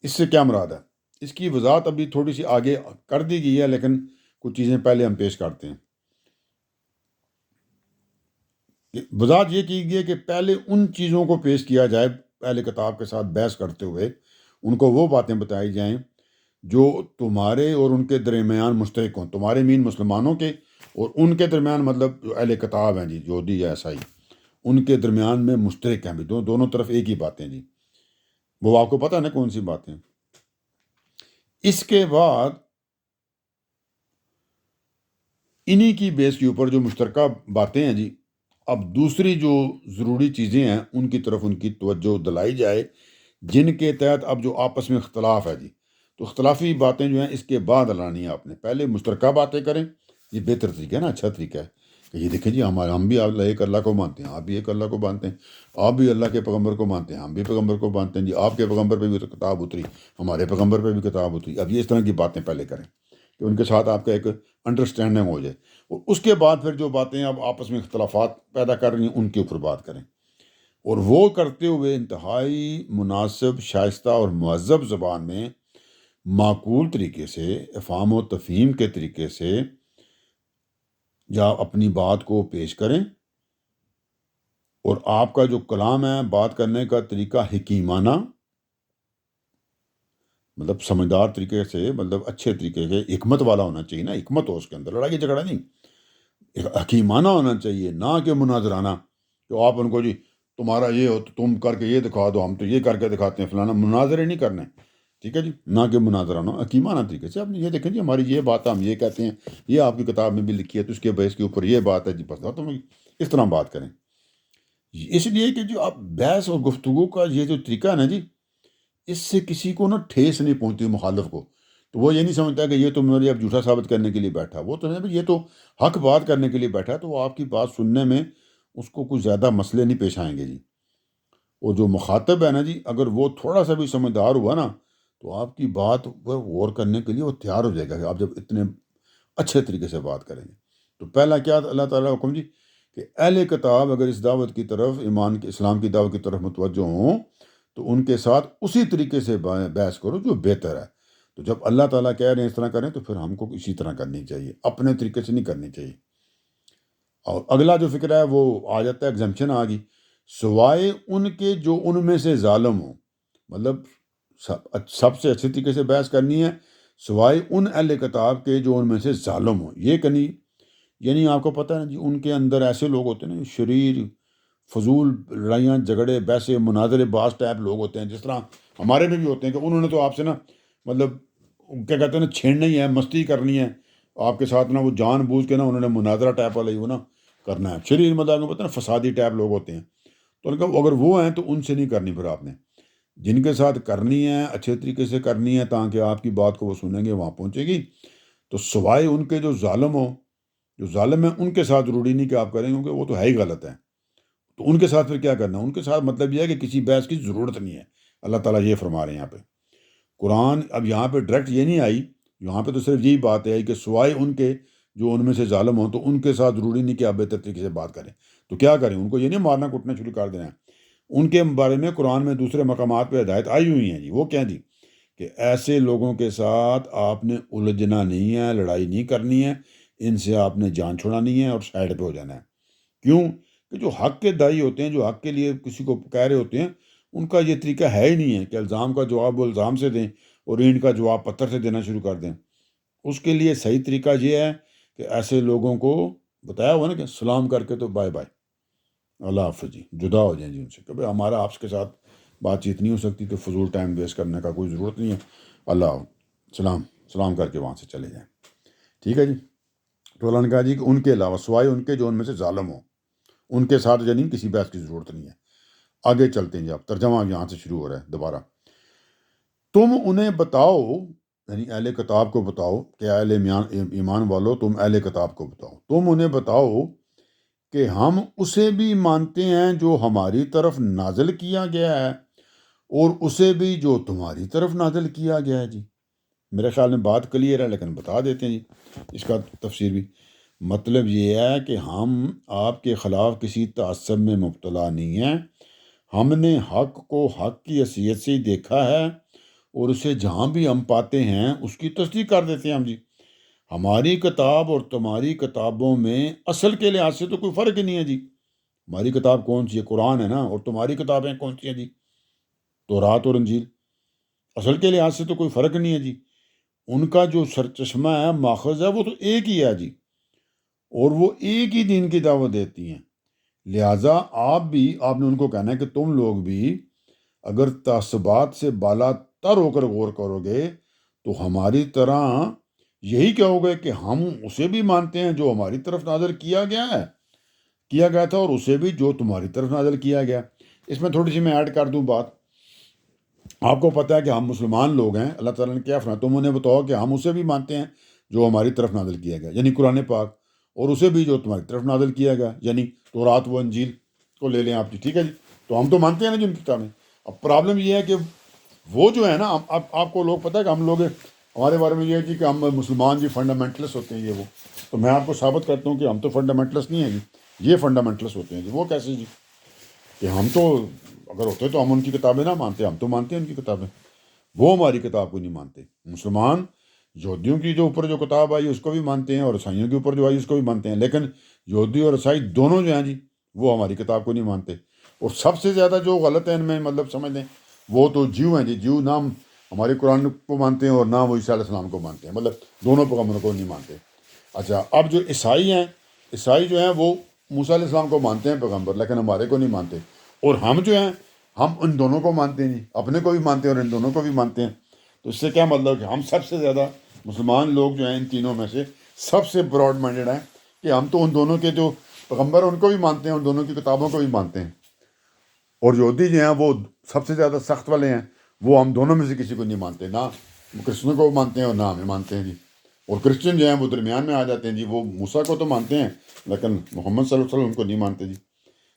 اس سے کیا مراد ہے، اس کی وضاحت ابھی تھوڑی سی آگے کر دی گئی ہے، لیکن کچھ چیزیں پہلے ہم پیش کرتے ہیں۔ وضاحت یہ کی گئی ہے کہ پہلے ان چیزوں کو پیش کیا جائے اہل کتاب کے ساتھ بحث کرتے ہوئے، ان کو وہ باتیں بتائی جائیں جو تمہارے اور ان کے درمیان مشترک ہوں، تمہارے مین مسلمانوں کے اور ان کے درمیان، مطلب جو اہل کتاب ہیں جی، یہودی یا عیسائی، ان کے درمیان میں مشترک ہیں بھی، دونوں طرف ایک ہی باتیں جی، وہ آپ کو پتہ نا کون سی باتیں۔ اس کے بعد انہی کی بیس کے اوپر جو مشترکہ باتیں ہیں جی، اب دوسری جو ضروری چیزیں ہیں ان کی طرف ان کی توجہ دلائی جائے، جن کے تحت اب جو آپس میں اختلاف ہے جی، تو اختلافی باتیں جو ہیں اس کے بعد لانی ہے آپ نے، پہلے مشترکہ باتیں کریں، یہ بہتر طریقہ ہے نا، اچھا طریقہ ہے کہ یہ دیکھیں جی ہم بھی ایک اللہ کو مانتے ہیں، آپ بھی ایک اللہ کو مانتے ہیں، آپ بھی اللہ کے پیغمبر کو مانتے ہیں، ہم بھی پیغمبر کو مانتے ہیں جی، آپ کے پیغمبر پہ بھی تو کتاب اتری، ہمارے پیغمبر پہ بھی کتاب اتری۔ اب یہ اس طرح کی باتیں پہلے کریں کہ ان کے ساتھ آپ کا ایک انڈرسٹینڈنگ ہو جائے، اور اس کے بعد پھر جو باتیں اب آپس میں اختلافات پیدا کر رہی ہیں ان کے اوپر بات کریں، اور وہ کرتے ہوئے انتہائی مناسب، شائستہ اور مہذب زبان میں، معقول طریقے سے، افہام و تفہیم کے طریقے سے یا اپنی بات کو پیش کریں، اور آپ کا جو کلام ہے، بات کرنے کا طریقہ حکیمانہ، مطلب سمجھدار طریقے سے، مطلب اچھے طریقے سے، حکمت والا ہونا چاہیے نا، حکمت ہو اس کے اندر، لڑائی جھگڑا نہیں، حکیمانہ ہونا چاہیے، نہ کہ مناظرانہ، تو آپ ان کو جی تمہارا یہ ہو تو تم کر کے یہ دکھا دو، ہم تو یہ کر کے دکھاتے ہیں، فلانا، مناظرے نہیں کرنے، ٹھیک ہے جی، نہ کہ مناظرانہ، حکیمانہ طریقے سے آپ نے یہ دیکھیں جی ہماری یہ بات ہے، ہم یہ کہتے ہیں، یہ آپ کی کتاب میں بھی لکھی ہے، تو اس کے بیس کے اوپر یہ بات ہے جی، بس تم اس طرح بات کریں، اس لیے کہ جو آپ بحث اور گفتگو کا یہ جو طریقہ ہے نا جی، اس سے کسی کو نا ٹھیس نہیں پہنچتی مخالف کو، تو وہ یہ نہیں سمجھتا کہ یہ تو میرے اب جھوٹا ثابت کرنے کے لیے بیٹھا، وہ تو یہ تو حق بات کرنے کے لیے بیٹھا ہے، تو وہ آپ کی بات سننے میں اس کو کچھ زیادہ مسئلے نہیں پیش آئیں گے جی، اور جو مخاطب ہے نا جی، اگر وہ تھوڑا سا بھی سمجھدار ہوا نا، تو آپ کی بات پر غور کرنے کے لیے وہ تیار ہو جائے گا کہ آپ جب اتنے اچھے طریقے سے بات کریں گے۔ تو پہلا کیا اللہ تعالیٰ کا حکم جی کہ اہل کتاب اگر اس دعوت کی طرف ایمان کے اسلام کی دعوت کی طرف متوجہ ہوں تو ان کے ساتھ اسی طریقے سے بحث کرو جو بہتر ہے. تو جب اللہ تعالیٰ کہہ رہے ہیں اس طرح کریں تو پھر ہم کو اسی طرح کرنی چاہیے، اپنے طریقے سے نہیں کرنی چاہیے. اور اگلا جو فکر ہے وہ آ جاتا ہے ایگزمپشن آ گئی، سوائے ان کے جو ان میں سے ظالم ہوں. مطلب سب سے اچھے طریقے سے بحث کرنی ہے سوائے ان اہل کتاب کے جو ان میں سے ظالم ہوں. یہ کنی یعنی آپ کو پتہ ہے نا جی، ان کے اندر ایسے لوگ ہوتے ہیں نا شریر، فضول لڑائیاں جھگڑے بحثے مناظرے باز ٹائپ لوگ ہوتے ہیں، جس طرح ہمارے میں بھی ہوتے ہیں کہ انہوں نے تو آپ سے نا مطلب کیا کہتے ہیں نا چھیڑنا ہی ہے، مستی کرنی ہے آپ کے ساتھ نا، وہ جان بوجھ کے نا انہوں نے مناظرہ ٹائپ والا ہی وہ نا کرنا ہے. شریر مطلب آپ کو پتہ ہے نا فسادی ٹائپ لوگ ہوتے ہیں. تو ان کا اگر وہ ہیں تو ان سے نہیں کرنی، پھر آپ نے جن کے ساتھ کرنی ہے اچھے طریقے سے کرنی ہے تاکہ آپ کی بات کو وہ سنیں گے، وہاں پہنچے گی. تو سوائے ان کے جو ظالم ہو، جو ظالم ہیں ان کے ساتھ ضروری نہیں کہ آپ کریں کیونکہ وہ تو ہے ہی غلط ہے. تو ان کے ساتھ پھر کیا کرنا ہے؟ ان کے ساتھ مطلب یہ ہے کہ کسی بحث کی ضرورت نہیں ہے. اللہ تعالیٰ یہ فرما رہے ہیں یہاں پہ. قرآن اب یہاں پہ ڈائریکٹ یہ نہیں آئی، یہاں پہ تو صرف یہی بات ہے کہ سوائے ان کے جو ان میں سے ظالم ہوں تو ان کے ساتھ ضروری نہیں کہ آپ بہتر طریقے سے بات کریں. تو کیا کریں؟ ان کو یہ نہیں مارنا کٹنا شروع کر دینا ہے. ان کے بارے میں قرآن میں دوسرے مقامات پہ ہدایت آئی ہوئی ہیں جی. وہ کیا جی؟ کہ ایسے لوگوں کے ساتھ آپ نے الجھنا نہیں ہے، لڑائی نہیں کرنی ہے، ان سے آپ نے جان چھڑانی ہے اور سائڈ پہ ہو جانا ہے. کیوں کہ جو حق کے دائی ہوتے ہیں، جو حق کے لیے کسی کو کہہ رہے ہوتے ہیں، ان کا یہ طریقہ ہے ہی نہیں ہے کہ الزام کا جواب وہ الزام سے دیں اور اینٹ کا جواب پتھر سے دینا شروع کر دیں. اس کے لیے صحیح طریقہ یہ ہے کہ ایسے لوگوں کو بتایا ہوا نا کہ سلام کر کے تو بائے بائے، اللہ حافظ جی، جدا ہو جائیں جی ان سے کہ بھائی ہمارا آپ کے ساتھ بات چیت نہیں ہو سکتی، تو فضول ٹائم ویسٹ کرنے کا کوئی ضرورت نہیں ہے. اللہ سلام کر کے وہاں سے چلے جائیں. ٹھیک ہے جی. تو اللہ نے کہا جی کہ ان کے علاوہ سوائے ان کے جو ان میں سے ظالم ہوں ان کے ساتھ یعنی کسی بحث کی ضرورت نہیں ہے. آگے چلتے ہیں جی. اب ترجمہ یہاں سے شروع ہو رہا ہے دوبارہ. تم انہیں بتاؤ، یعنی اہل کتاب کو بتاؤ کہ اہل ایمان والو تم اہل کتاب کو بتاؤ، تم انہیں بتاؤ کہ ہم اسے بھی مانتے ہیں جو ہماری طرف نازل کیا گیا ہے اور اسے بھی جو تمہاری طرف نازل کیا گیا ہے. جی میرے خیال میں بات کلیئر ہے لیکن بتا دیتے ہیں جی اس کا تفسیر بھی. مطلب یہ ہے کہ ہم آپ کے خلاف کسی تعصب میں مبتلا نہیں ہیں. ہم نے حق کو حق کی حیثیت سے ہی دیکھا ہے اور اسے جہاں بھی ہم پاتے ہیں اس کی تصدیق کر دیتے ہیں ہم. جی ہماری کتاب اور تمہاری کتابوں میں اصل کے لحاظ سے تو کوئی فرق ہی نہیں ہے. جی ہماری کتاب کون سی ہے؟ قرآن ہے نا. اور تمہاری کتابیں کون سی ہیں جی؟ تورات اور انجیل. اصل کے لحاظ سے تو کوئی فرق نہیں ہے جی. ان کا جو سرچشمہ ہے، ماخذ ہے، وہ تو ایک ہی ہے جی، اور وہ ایک ہی دین کی دعوت دیتی ہیں. لہٰذا آپ نے ان کو کہنا ہے کہ تم لوگ بھی اگر تعصبات سے بالا تر ہو کر غور کرو گے تو ہماری طرح یہی کہو گے کہ ہم اسے بھی مانتے ہیں جو ہماری طرف نازل کیا گیا تھا اور اسے بھی جو تمہاری طرف نازل کیا گیا. اس میں تھوڑی سی میں ایڈ کر دوں بات. آپ کو پتہ ہے کہ ہم مسلمان لوگ ہیں. اللہ تعالیٰ نے کیا فرمایا؟ تم انہیں بتاؤ کہ ہم اسے بھی مانتے ہیں جو ہماری طرف نازل کیا گیا، یعنی قرآن پاک، اور اسے بھی جو تمہاری طرف نازل کیا گیا، یعنی تورات و انجیل کو لے لیں آپ جی. ٹھیک ہے جی. تو ہم تو مانتے ہیں نا جن کتابیں. اب پرابلم یہ ہے کہ وہ جو ہے نا، اب آپ کو لوگ پتہ ہے کہ ہم لوگ ہمارے بارے میں یہ ہے جی کہ ہم مسلمان جی فنڈامنٹلسٹ ہوتے ہیں. یہ وہ تو میں آپ کو ثابت کرتا ہوں کہ ہم تو فنڈامنٹلسٹ نہیں ہیں جی، یہ فنڈامنٹلسٹ ہوتے ہیں جی. وہ کیسے جی؟ کہ ہم تو اگر ہوتے تو ہم ان کی کتابیں نہ مانتے، ہم تو مانتے ہیں ان کی کتابیں. وہ ہماری کتاب کو نہیں مانتے. مسلمان یہودیوں کی جو اوپر جو کتاب آئی اس کو بھی مانتے ہیں اور عیسائیوں کے اوپر جو آئی اس کو بھی مانتے ہیں، لیکن یہودی اور عیسائی دونوں جو ہیں جی وہ ہماری کتاب کو نہیں مانتے. اور سب سے زیادہ جو غلط ہے ان میں مطلب سمجھ لیں وہ تو جیو ہیں جی. جیو نہ ہمارے قرآن کو مانتے ہیں اور نہ وہ عیسیٰ علیہ السلام کو مانتے ہیں، مطلب دونوں پیغمبروں کو نہیں مانتے. اچھا اب جو عیسائی ہیں، عیسائی جو ہیں وہ موسیٰ علیہ السلام کو مانتے ہیں پیغمبر، لیکن ہمارے کو نہیں مانتے. اور ہم جو ہیں ہم ان دونوں کو مانتے ہیں جی، اپنے کو بھی مانتے ہیں اور ان دونوں کو بھی مانتے ہیں. تو اس سے کیا مطلب کہ ہم سب سے زیادہ مسلمان لوگ جو ہیں ان تینوں میں سے سب سے براڈ مائنڈڈ ہیں کہ ہم تو ان دونوں کے جو پیغمبر ان کو بھی مانتے ہیں، ان دونوں کی کتابوں کو بھی مانتے ہیں. اور یہودی جو ہیں وہ سب سے زیادہ سخت والے ہیں، وہ ہم دونوں میں سے کسی کو نہیں مانتے، نہ کرسچنوں کو مانتے ہیں اور نہ ہمیں مانتے ہیں جی. اور کرسچن جو ہیں وہ درمیان میں آ جاتے ہیں جی، وہ موسیٰ کو تو مانتے ہیں لیکن محمد صلی اللہ علیہ وسلم کو نہیں مانتے جی.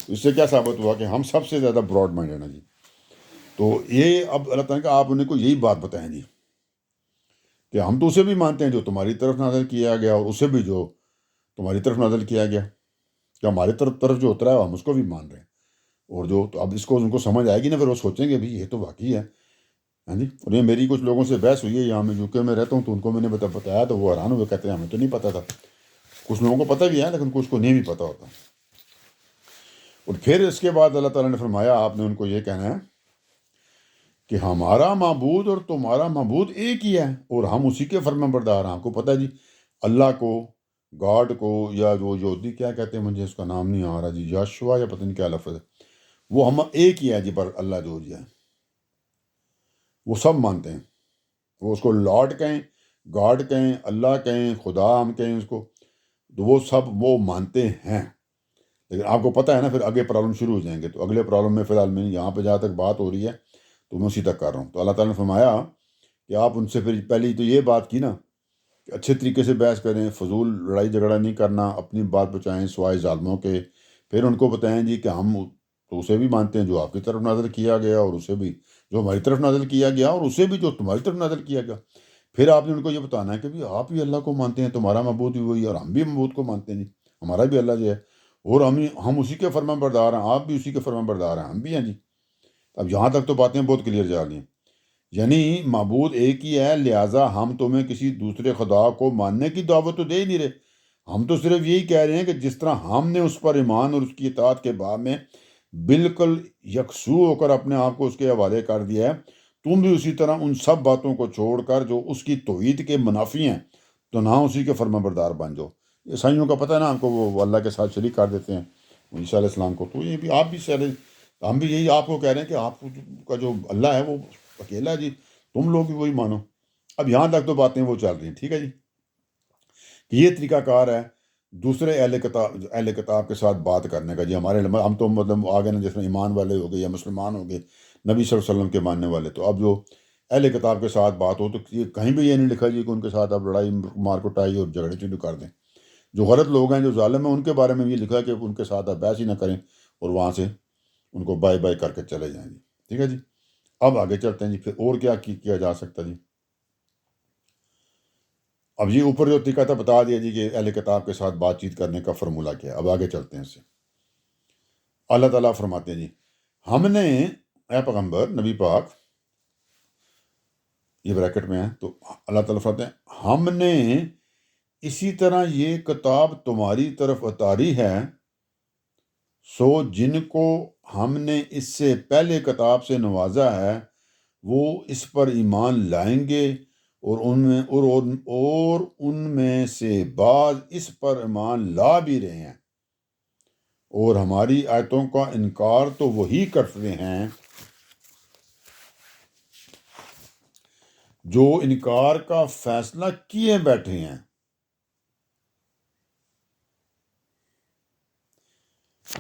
اس سے کیا ثابت ہوا کہ ہم سب سے زیادہ براڈ مائنڈڈ ہیں جی. تو یہ اب اللہ تعالیٰ کہ آپ انہیں کو یہی بات بتائیں جی کہ ہم تو اسے بھی مانتے ہیں جو تمہاری طرف نازل کیا گیا اور اسے بھی جو تمہاری طرف نازل کیا گیا. کہ ہماری طرف جو اترا ہے ہم اس کو بھی مان رہے ہیں، اور جو تو اب اس کو ان کو سمجھ آئے گی نا، پھر وہ سوچیں گے بھی یہ تو واقعی ہے. ہاں جی. اور یہ میری کچھ لوگوں سے بحث ہوئی ہے یہاں میں یو کے میں رہتا ہوں، تو ان کو میں نے بتایا تو وہ حیران ہوئے، کہتے ہیں ہمیں تو نہیں پتہ تھا. کچھ لوگوں کو پتہ بھی ہے لیکن کچھ کو نہیں بھی پتہ ہوتا. اور پھر اس کے بعد اللہ تعالیٰ نے فرمایا آپ نے ان کو یہ کہنا ہے کہ ہمارا معبود اور تمہارا معبود ایک ہی ہے، اور ہم اسی کے فرما بردار ہیں. آپ کو پتہ ہے جی، اللہ کو، گاڈ کو، یا جو یہودی کیا کہتے ہیں، مجھے اس کا نام نہیں آ رہا جی، یاشوا یا پتہ نہیں کیا لفظ ہے، وہ ہم ایک ہی ہے جی. پر اللہ جو ہے وہ سب مانتے ہیں. وہ اس کو لارڈ کہیں، گاڈ کہیں، اللہ کہیں، خدا ہم کہیں اس کو، تو وہ سب وہ مانتے ہیں. لیکن آپ کو پتہ ہے نا پھر آگے پرابلم شروع ہو جائیں گے. تو اگلے پرابلم میں فی الحال میں یہاں پہ جہاں تک بات ہو رہی ہے تو میں اسی تک کر رہا ہوں. تو اللہ تعالیٰ نے فرمایا کہ آپ ان سے پھر پہلے تو یہ بات کی نا کہ اچھے طریقے سے بحث کریں، فضول لڑائی جھگڑا نہیں کرنا، اپنی بات بچائیں سوائے ظالموں کے. پھر ان کو بتائیں جی کہ ہم تو اسے بھی مانتے ہیں جو آپ کی طرف نازل کیا گیا، اور اسے بھی جو ہماری طرف نازل کیا گیا، اور اسے بھی جو تمہاری طرف نازل کیا گیا. پھر آپ نے ان کو یہ بتانا ہے کہ بھی آپ ہی اللہ کو مانتے ہیں، تمہارا معبود بھی وہی ہے، اور ہم بھی معبود کو مانتے ہیں جی، ہمارا بھی اللہ جو ہے، اور ہم اسی کے فرمان بردار ہیں، آپ بھی اسی کے فرمان بردار ہیں، ہم بھی ہیں جی. اب یہاں تک تو باتیں بہت کلیئر جا رہی ہیں. یعنی معبود ایک ہی ہے، لہٰذا ہم تمہیں کسی دوسرے خدا کو ماننے کی دعوت تو دے ہی نہیں رہے. ہم تو صرف یہی کہہ رہے ہیں کہ جس طرح ہم نے اس پر ایمان اور اس کی اطاعت کے باب میں بالکل یکسو ہو کر اپنے آپ کو اس کے حوالے کر دیا ہے، تم بھی اسی طرح ان سب باتوں کو چھوڑ کر جو اس کی توحید کے منافی ہیں تو نہ اسی کے فرما بردار بن جاؤ. عیسائیوں کا پتہ ہے نا ہم کو، وہ اللہ کے ساتھ شریک کر دیتے ہیں عیسیٰ علیہ السلام کو. تو یہ بھی آپ بھی ہم بھی یہی آپ کو کہہ رہے ہیں کہ آپ کا جو اللہ ہے وہ اکیلا ہے جی، تم لوگ بھی وہی مانو. اب یہاں تک تو باتیں وہ چل رہی ہیں، ٹھیک ہے جی. کہ یہ طریقہ کار ہے دوسرے اہل کتاب کے ساتھ بات کرنے کا جی. ہمارے ہم تو مطلب آگے نا، جس میں ایمان والے ہو گئے یا مسلمان ہو گئے نبی صلی اللہ علیہ وسلم کے ماننے والے، تو اب جو اہل کتاب کے ساتھ بات ہو تو یہ کہیں بھی یہ نہیں لکھا جی کہ ان کے ساتھ آپ لڑائی مار کٹائی اور جھگڑے شروع کر دیں. جو غلط لوگ ہیں، جو ظالم ہیں، ان کے بارے میں یہ لکھا ہے کہ ان کے ساتھ آپ بحث ہی نہ کریں اور وہاں سے ان کو بائے بائے کر کے چلے جائیں جی. ٹھیک ہے جی. اب آگے چلتے ہیں جی. پھر اور کیا جا سکتا جی. اب یہ اوپر جو طریقہ تھا بتا دیا جی کہ اہل کتاب کے ساتھ بات چیت کرنے کا فرمولہ کیا ہے. اب آگے چلتے ہیں اس سے. اللہ تعالیٰ فرماتے ہیں جی، ہم نے اے پیغمبر نبی پاک، یہ بریکٹ میں ہے، تو اللہ تعالیٰ فرماتے ہیں ہم نے اسی طرح یہ کتاب تمہاری طرف اتاری ہے، سو جن کو ہم نے اس سے پہلے کتاب سے نوازا ہے وہ اس پر ایمان لائیں گے، اور ان میں سے بعض اس پر ایمان لا بھی رہے ہیں، اور ہماری آیتوں کا انکار تو وہی کرتے ہیں جو انکار کا فیصلہ کیے بیٹھے ہیں.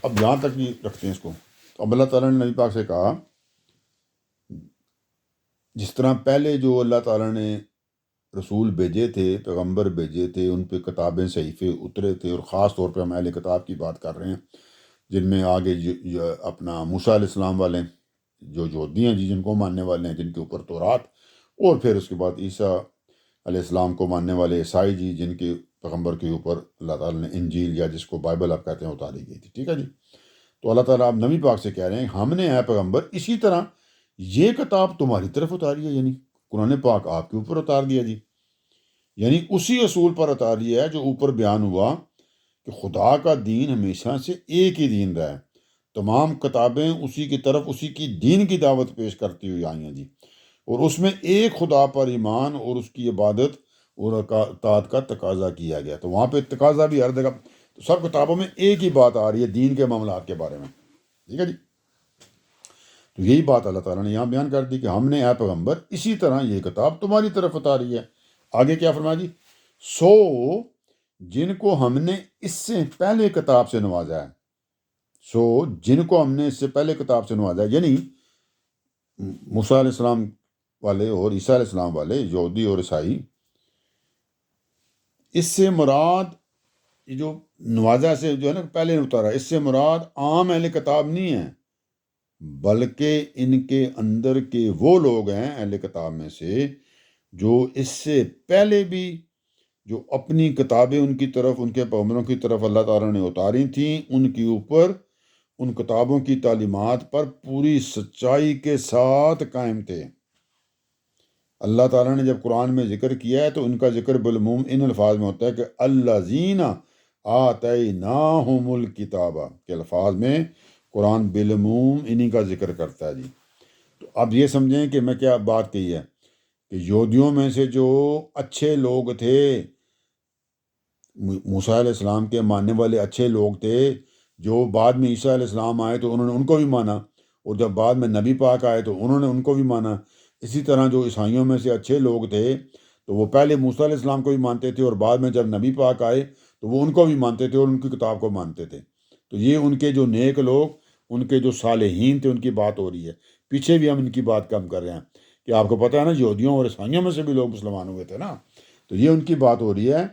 اب یہاں تک ہی رکھتے ہیں اس کو. اب اللہ تعالیٰ نے نبی پاک سے کہا جس طرح پہلے جو اللہ تعالیٰ نے رسول بھیجے تھے، پیغمبر بھیجے تھے، ان پہ کتابیں صحیفے اترے تھے، اور خاص طور پہ ہم اہل کتاب کی بات کر رہے ہیں جن میں آگے اپنا موسیٰ علیہ السلام والے جو یہودی ہیں جی، جن کو ماننے والے ہیں، جن کے اوپر تورات، اور پھر اس کے بعد عیسیٰ علیہ السلام کو ماننے والے عیسائی جی، جن کے پیغمبر کے اوپر اللہ تعالیٰ نے انجیل یا جس کو بائبل آپ کہتے ہیں اتاری گئی تھی. ٹھیک ہے جی. تو اللہ تعالیٰ آپ نبی پاک سے کہہ رہے ہیں ہم نے اے پیغمبر اسی طرح یہ کتاب تمہاری طرف اتاری ہے، یعنی قرآن پاک آپ کے اوپر اتار دیا جی. یعنی اسی اصول پر اتاری ہے جو اوپر بیان ہوا کہ خدا کا دین ہمیشہ سے ایک ہی دین رہا ہے. تمام کتابیں اسی کی طرف، اسی کی دین کی دعوت پیش کرتی ہوئی آئی ہیں جی. اور اس میں ایک خدا پر ایمان اور اس کی عبادت اور اطاعت کا تقاضا کیا گیا. تو وہاں پہ تقاضا بھی ہر جگہ، تو سب کتابوں میں ایک ہی بات آ رہی ہے دین کے معاملات کے بارے میں. ٹھیک ہے جی. تو یہی بات اللہ تعالیٰ نے یہاں بیان کر دی کہ ہم نے اے پیغمبر اسی طرح یہ کتاب تمہاری طرف اتاری ہے. آگے کیا فرمایا جی، سو جن کو ہم نے اس سے پہلے کتاب سے نوازا ہے، سو جن کو ہم نے اس سے پہلے کتاب سے نوازا ہے، یعنی موسیٰ علیہ السلام والے اور عیسیٰ علیہ السلام والے، یہودی اور عیسائی. اس سے مراد یہ جو نوازا سے جو ہے نا پہلے اتارا، اس سے مراد عام اہل کتاب نہیں ہے، بلکہ ان کے اندر کے وہ لوگ ہیں اہل کتاب میں سے جو اس سے پہلے بھی جو اپنی کتابیں ان کی طرف، ان کے پیغمبروں کی طرف اللہ تعالیٰ نے اتاری تھیں، ان کے اوپر ان کتابوں کی تعلیمات پر پوری سچائی کے ساتھ قائم تھے۔ اللہ تعالیٰ نے جب قرآن میں ذکر کیا ہے تو ان کا ذکر بالعموم ان الفاظ میں ہوتا ہے کہ الذین آتیناہم الکتاب کے الفاظ میں قرآن بالعموم انہی کا ذکر کرتا ہے جی۔ تو اب یہ سمجھیں کہ میں کیا بات کہی ہے کہ یہودیوں میں سے جو اچھے لوگ تھے، موسیٰ علیہ السلام کے ماننے والے اچھے لوگ تھے، جو بعد میں عیسیٰ علیہ السلام آئے تو انہوں نے ان کو بھی مانا، اور جب بعد میں نبی پاک آئے تو انہوں نے ان کو بھی مانا۔ اسی طرح جو عیسائیوں میں سے اچھے لوگ تھے تو وہ پہلے موسیٰ علیہ السلام کو بھی مانتے تھے، اور بعد میں جب نبی پاک آئے تو وہ ان کو بھی مانتے تھے اور ان کی کتاب کو مانتے تھے۔ تو یہ ان کے جو نیک لوگ، ان کے جو صالحین تھے، ان کی بات ہو رہی ہے۔ پیچھے بھی ہم ان کی بات کم کر رہے ہیں کہ آپ کو پتہ ہے نا، یہودیوں اور عیسائیوں میں سے بھی لوگ مسلمان ہوئے تھے نا، تو یہ ان کی بات ہو رہی ہے۔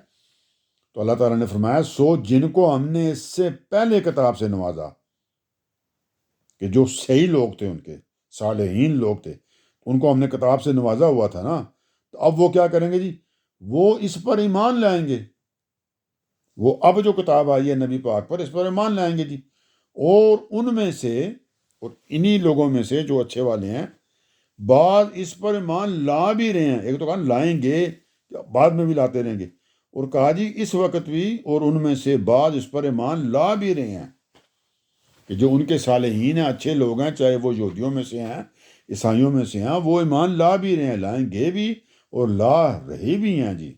تو اللہ تعالیٰ نے فرمایا سو جن کو ہم نے اس سے پہلے کتاب سے نوازا، کہ جو صحیح لوگ تھے، ان کے صالحین لوگ تھے، ان کو ہم نے کتاب سے نوازا ہوا تھا نا، تو اب وہ کیا کریں گے جی؟ وہ اس پر ایمان لائیں گے۔ وہ اب جو کتاب آئی ہے نبی پاک پر، اس پر ایمان لائیں گے جی۔ اور ان میں سے، اور انہی لوگوں میں سے جو اچھے والے ہیں، بعض اس پر ایمان لا بھی رہے ہیں۔ ایک تو کہا لائیں گے، بعد میں بھی لاتے رہیں گے، اور کہا جی اس وقت بھی، اور ان میں سے بعض اس پر ایمان لا بھی رہے ہیں، کہ جو ان کے صالحین ہیں، اچھے لوگ ہیں، چاہے وہ یہودیوں میں سے ہیں، عیسائیوں میں سے ہیں، وہ ایمان لا بھی رہے ہیں، لائیں گے بھی اور لا رہے بھی ہیں جی،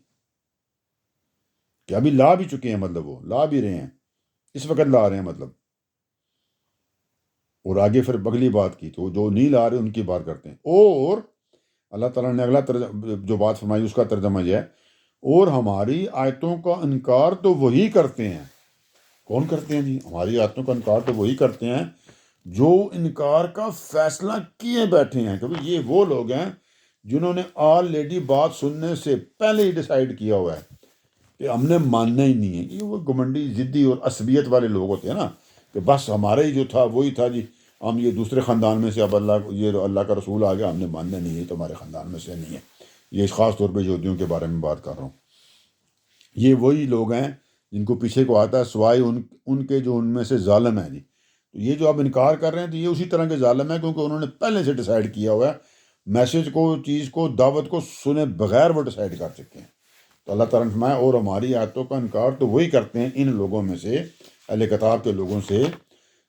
کہ ابھی لا بھی چکے ہیں، مطلب وہ لا بھی رہے ہیں، اس وقت لا رہے ہیں مطلب۔ اور آگے پھر اگلی بات کی، تو جو نہیں لا رہے ان کی بات کرتے ہیں۔ اور اللہ تعالیٰ نے اگلا جو بات فرمائی اس کا ترجمہ یہ ہے، اور ہماری آیتوں کا انکار تو وہی کرتے ہیں۔ کون کرتے ہیں جی؟ ہماری آیتوں کا انکار تو وہی کرتے ہیں جو انکار کا فیصلہ کیے بیٹھے ہیں، کیونکہ یہ وہ لوگ ہیں جنہوں نے آلریڈی بات سننے سے پہلے ہی ڈیسائیڈ کیا ہوا ہے کہ ہم نے ماننا ہی نہیں ہے۔ یہ وہ گھمنڈی، ضدی اور عصبیت والے لوگ ہوتے ہیں نا، کہ بس ہمارا ہی جو تھا وہی تھا جی، ہم یہ دوسرے خاندان میں سے، اب اللہ کا رسول آ گیا، ہم نے ماننا نہیں ہے، تو ہمارے خاندان میں سے نہیں ہے۔ یہ خاص طور پہ یہودیوں کے بارے میں بات کر رہا ہوں۔ یہ وہی لوگ ہیں جن کو پیچھے کو آتا ہے، سوائے ان کے جو ان میں سے ظالم ہیں جی۔ تو یہ جو آپ انکار کر رہے ہیں تو یہ اسی طرح کے ظالم ہیں، کیونکہ انہوں نے پہلے سے ڈیسائیڈ کیا ہوا ہے، میسج کو، چیز کو، دعوت کو سنے بغیر وہ ڈیسائیڈ کر چکے ہیں۔ تو اللہ تعالیٰ نے فرمایا اور ہماری آیتوں کا انکار تو وہی کرتے ہیں ان لوگوں میں سے، اہل کتاب کے لوگوں سے،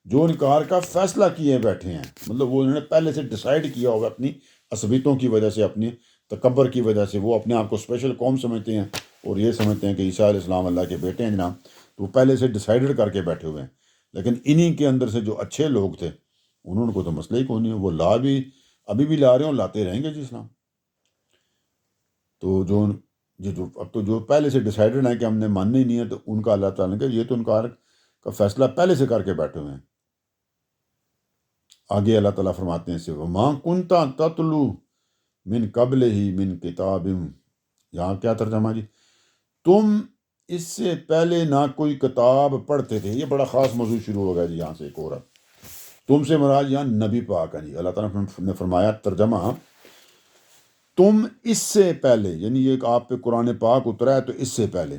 جو انکار کا فیصلہ کیے بیٹھے ہیں، مطلب وہ انہوں نے پہلے سے ڈیسائیڈ کیا ہوگا، اپنی عصبیتوں کی وجہ سے، اپنی تکبر کی وجہ سے، وہ اپنے آپ کو اسپیشل قوم سمجھتے ہیں اور یہ سمجھتے ہیں کہ عیسیٰ علیہ السلام اللہ کے بیٹے ہیں جناب، تو وہ پہلے سے ڈیسائیڈ کر کے بیٹھے ہوئے ہیں۔ لیکن انہی کے اندر سے جو اچھے لوگ تھے، انہوں کو تو مسئلہ ہی کوئی نہیں ہے، وہ لا بھی، ابھی بھی لا رہے ہیں اور لاتے رہیں گے جی اسلام۔ تو اب تو جو پہلے سے ڈیسائیڈڈ ہیں کہ ہم نے ماننا ہی نہیں ہے، تو ان کا اللہ تعالیٰ نے کہا یہ تو انکار کا فیصلہ پہلے سے کر کے بیٹھے ہوئے ہیں۔ آگے اللہ تعالیٰ فرماتے ہیں وَمَا كُنْتَ تَتْلُو مِن قَبْلِهِ مِن كِتَابٍ، یہاں کیا ترجمہ جی؟ تم اس سے پہلے نہ کوئی کتاب پڑھتے تھے۔ یہ بڑا خاص موضوع شروع ہو گیا جی یہاں سے ایک اور۔ تم سے مراد یہاں نبی پاک ہے جی۔ اللہ تعالیٰ نے فرمایا ترجمہ، تم اس سے پہلے، یعنی یہ آپ پہ قرآن پاک اترا ہے تو اس سے پہلے،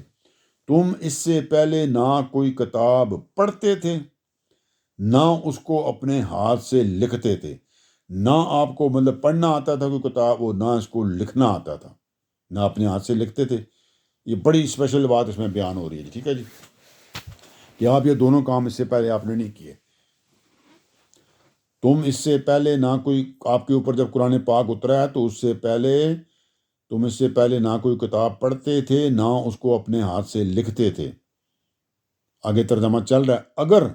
تم اس سے پہلے نہ کوئی کتاب پڑھتے تھے، نہ اس کو اپنے ہاتھ سے لکھتے تھے، نہ آپ کو مطلب پڑھنا آتا تھا کوئی کتاب، اور نہ اس کو لکھنا آتا تھا، نہ اپنے ہاتھ سے لکھتے تھے۔ یہ بڑی اسپیشل بات اس میں بیان ہو رہی ہے، ٹھیک ہے جی، کہ آپ یہ دونوں کام اس سے پہلے آپ نے نہیں کیے۔ تم اس سے پہلے نہ کوئی، آپ کے اوپر جب قرآن پاک اترا ہے تو اس سے پہلے، تم اس سے پہلے نہ کوئی کتاب پڑھتے تھے، نہ اس کو اپنے ہاتھ سے لکھتے تھے۔ آگے ترجمہ چل رہا ہے، اگر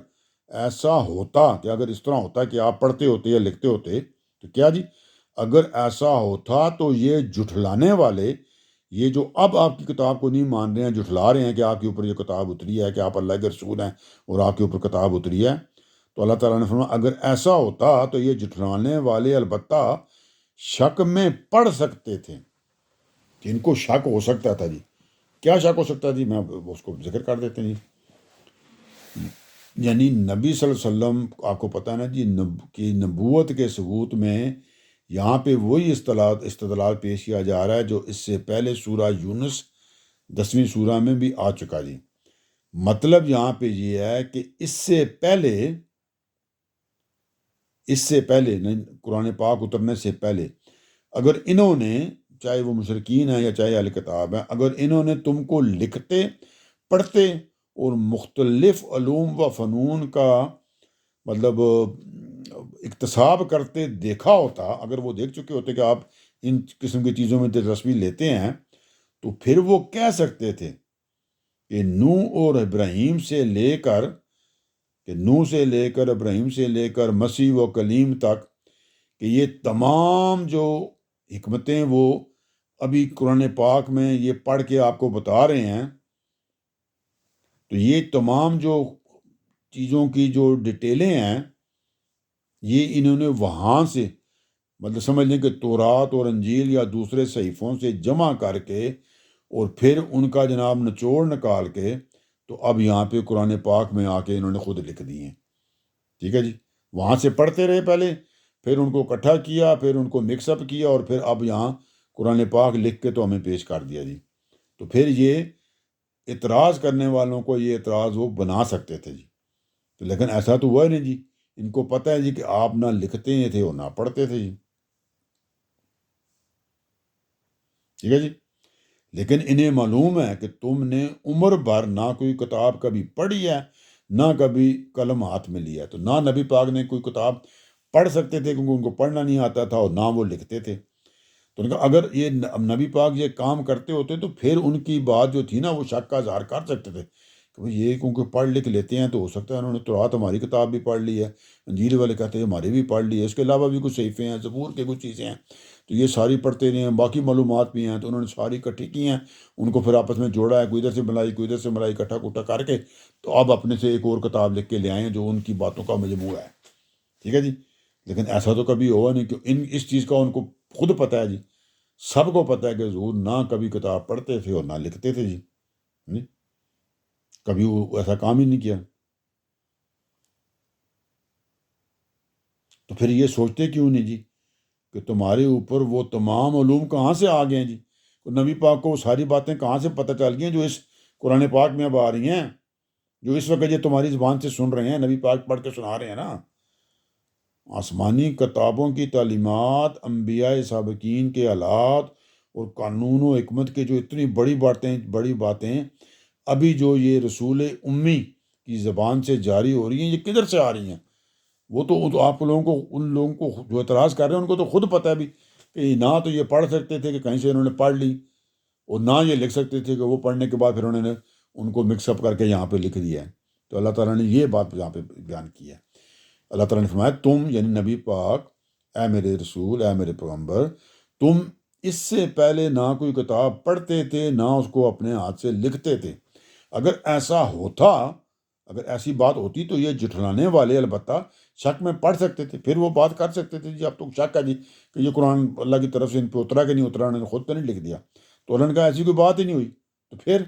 ایسا ہوتا، کہ اگر اس طرح ہوتا کہ آپ پڑھتے ہوتے یا لکھتے ہوتے، تو کیا جی، اگر ایسا ہوتا تو یہ جھٹلانے والے، یہ جو اب آپ کی کتاب کو نہیں مان رہے ہیں، جھٹلا رہے ہیں کہ آپ کے اوپر یہ کتاب اتری ہے، کہ آپ اللہ کے رسول ہیں اور آپ کے اوپر کتاب اتری ہے، تو اللہ تعالیٰ نے فرمایا اگر ایسا ہوتا تو یہ جھٹلانے والے البتہ شک میں پڑ سکتے تھے، کہ ان کو شک ہو سکتا تھا جی۔ کیا شک ہو سکتا جی؟ میں اس کو ذکر کر دیتے ہیں جی۔ یعنی نبی صلی اللہ علیہ وسلم، آپ کو پتہ ہے نا جی، کہ نبوت کے ثبوت میں یہاں پہ وہی استدلال پیش کیا جا رہا ہے جو اس سے پہلے سورہ یونس 10ویں سورہ میں بھی آ چکا جی۔ مطلب یہاں پہ یہ ہے کہ اس سے پہلے قرآن پاک اترنے سے پہلے اگر انہوں نے، چاہے وہ مشرکین ہیں یا چاہے اہل کتاب ہیں، اگر انہوں نے تم کو لکھتے پڑھتے اور مختلف علوم و فنون کا مطلب اکتساب کرتے دیکھا ہوتا، اگر وہ دیکھ چکے ہوتے کہ آپ ان قسم کی چیزوں میں دلچسپی لیتے ہیں، تو پھر وہ کہہ سکتے تھے کہ نوح اور ابراہیم سے لے کر مسیح و کلیم تک کہ یہ تمام جو حکمتیں وہ ابھی قرآن پاک میں یہ پڑھ کے آپ کو بتا رہے ہیں، تو یہ تمام جو چیزوں کی جو ڈیٹیلیں ہیں، یہ انہوں نے وہاں سے مطلب سمجھ لیں کہ تورات اور انجیل یا دوسرے صحیفوں سے جمع کر کے اور پھر ان کا جناب نچوڑ نکال کے تو اب یہاں پہ قرآن پاک میں آ کے انہوں نے خود لکھ دی ہیں۔ ٹھیک ہے جی، وہاں سے پڑھتے رہے پہلے، پھر ان کو اکٹھا کیا، پھر ان کو مکس اپ کیا، اور پھر اب یہاں قرآن پاک لکھ کے تو ہمیں پیش کر دیا جی۔ تو پھر یہ اعتراض کرنے والوں کو یہ اعتراض وہ بنا سکتے تھے جی، تو لیکن ایسا تو ہوا نہیں جی۔ ان کو پتہ ہے جی کہ آپ نہ لکھتے تھے اور نہ پڑھتے تھے جی۔ ٹھیک ہے جی، لیکن انہیں معلوم ہے کہ تم نے عمر بھر نہ کوئی کتاب کبھی پڑھی ہے، نہ کبھی قلم ہاتھ میں لیا ہے، تو نہ نبی پاک نے کوئی کتاب پڑھ سکتے تھے کیونکہ ان کو پڑھنا نہیں آتا تھا، اور نہ وہ لکھتے تھے۔ تو ان کا اگر یہ نبی پاک یہ کام کرتے ہوتے تو پھر ان کی بات جو تھی نا وہ شک کا اظہار کر سکتے تھے کہ بھئی یہ کیونکہ پڑھ لکھ لیتے ہیں تو ہو سکتا ہے انہوں نے تورات ہماری کتاب بھی پڑھ لی ہے، انجیل والے کہتے ہیں ہماری بھی پڑھ لی ہے، اس کے علاوہ بھی کچھ صحیفے ہیں، زبور کے کچھ چیزیں ہیں، تو یہ ساری پڑھتے رہے ہیں، باقی معلومات بھی ہیں، تو انہوں نے ساری اکٹھی کی ہیں، ان کو پھر آپس میں جوڑا ہے، کوئی ادھر سے ملائی کوئی ادھر سے ملائی، اکٹھا کٹھا کر کے تو اب اپنے سے ایک اور کتاب لکھ کے لے آئے ہیں جو ان کی باتوں کا مجموعہ ہے۔ ٹھیک ہے جی، لیکن ایسا تو کبھی ہوا نہیں کہ اس چیز کا ان کو خود پتہ ہے جی، سب کو پتہ ہے کہ حضور نہ کبھی کتاب پڑھتے تھے اور نہ لکھتے تھے جی، کبھی وہ ایسا کام ہی نہیں کیا۔ تو پھر یہ سوچتے کیوں نہیں جی کہ تمہارے اوپر وہ تمام علوم کہاں سے آ گئے ہیں جی؟ نبی پاک کو وہ ساری باتیں کہاں سے پتہ چل گئی ہیں جو اس قرآن پاک میں اب آ رہی ہیں، جو اس وقت یہ تمہاری زبان سے سن رہے ہیں، نبی پاک پڑھ کے سنا رہے ہیں نا۔ آسمانی کتابوں کی تعلیمات، انبیاء سابقین کے حالات اور قانون و حکمت کے جو اتنی بڑی باتیں ابھی جو یہ رسول امی کی زبان سے جاری ہو رہی ہیں، یہ کدھر سے آ رہی ہیں؟ وہ تو آپ لوگوں کو، ان لوگوں کو جو اعتراض کر رہے ہیں ان کو تو خود پتہ ہے بھی کہ نہ تو یہ پڑھ سکتے تھے کہ کہیں سے انہوں نے پڑھ لی، اور نہ یہ لکھ سکتے تھے کہ وہ پڑھنے کے بعد پھر انہوں نے ان کو مکس اپ کر کے یہاں پہ لکھ دیا ہے۔ تو اللہ تعالیٰ نے یہ بات یہاں پہ بیان کی ہے۔ اللہ تعالیٰ نے فرمایا تم یعنی نبی پاک، اے میرے رسول، اے میرے پیغمبر، تم اس سے پہلے نہ کوئی کتاب پڑھتے تھے نہ اس کو اپنے ہاتھ سے لکھتے تھے۔ اگر ایسا ہوتا، اگر ایسی بات ہوتی تو یہ جھٹلانے والے البتہ شک میں پڑھ سکتے تھے، پھر وہ بات کر سکتے تھے جی اب تو شک ہے جی کہ یہ قرآن اللہ کی طرف سے ان پہ اترا کہ نہیں اترا، انہوں نے خود تو نہیں لکھ دیا، تو اللہ نے کہا ایسی کوئی بات ہی نہیں ہوئی۔ تو پھر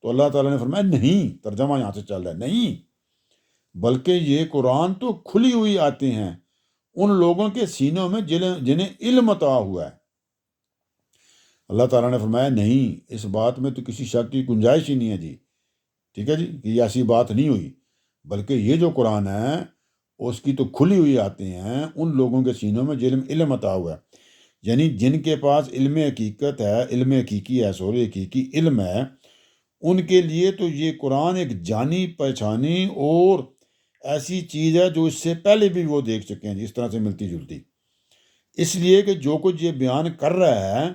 تو اللہ تعالیٰ نے فرمایا نہیں، ترجمہ یہاں سے چل رہا ہے، نہیں بلکہ یہ قرآن تو کھلی ہوئی آتے ہیں ان لوگوں کے سینوں میں جنہیں علم عطا ہوا ہے۔ اللہ تعالیٰ نے فرمایا نہیں، اس بات میں تو کسی شک کی گنجائش ہی نہیں ہے جی۔ ٹھیک ہے جی، کہ یہ ایسی بات نہیں ہوئی، بلکہ یہ جو قرآن ہے اس کی تو کھلی ہوئی آتے ہیں ان لوگوں کے سینوں میں علم عطا ہوا ہے، یعنی جن کے پاس علم حقیقت ہے، علم حقیقی ہے، حقیقی علم ہے، ان کے لیے تو یہ قرآن ایک جانی پہچانی اور ایسی چیز ہے جو اس سے پہلے بھی وہ دیکھ چکے ہیں جی، اس طرح سے ملتی جلتی، اس لیے کہ جو کچھ یہ بیان کر رہا ہے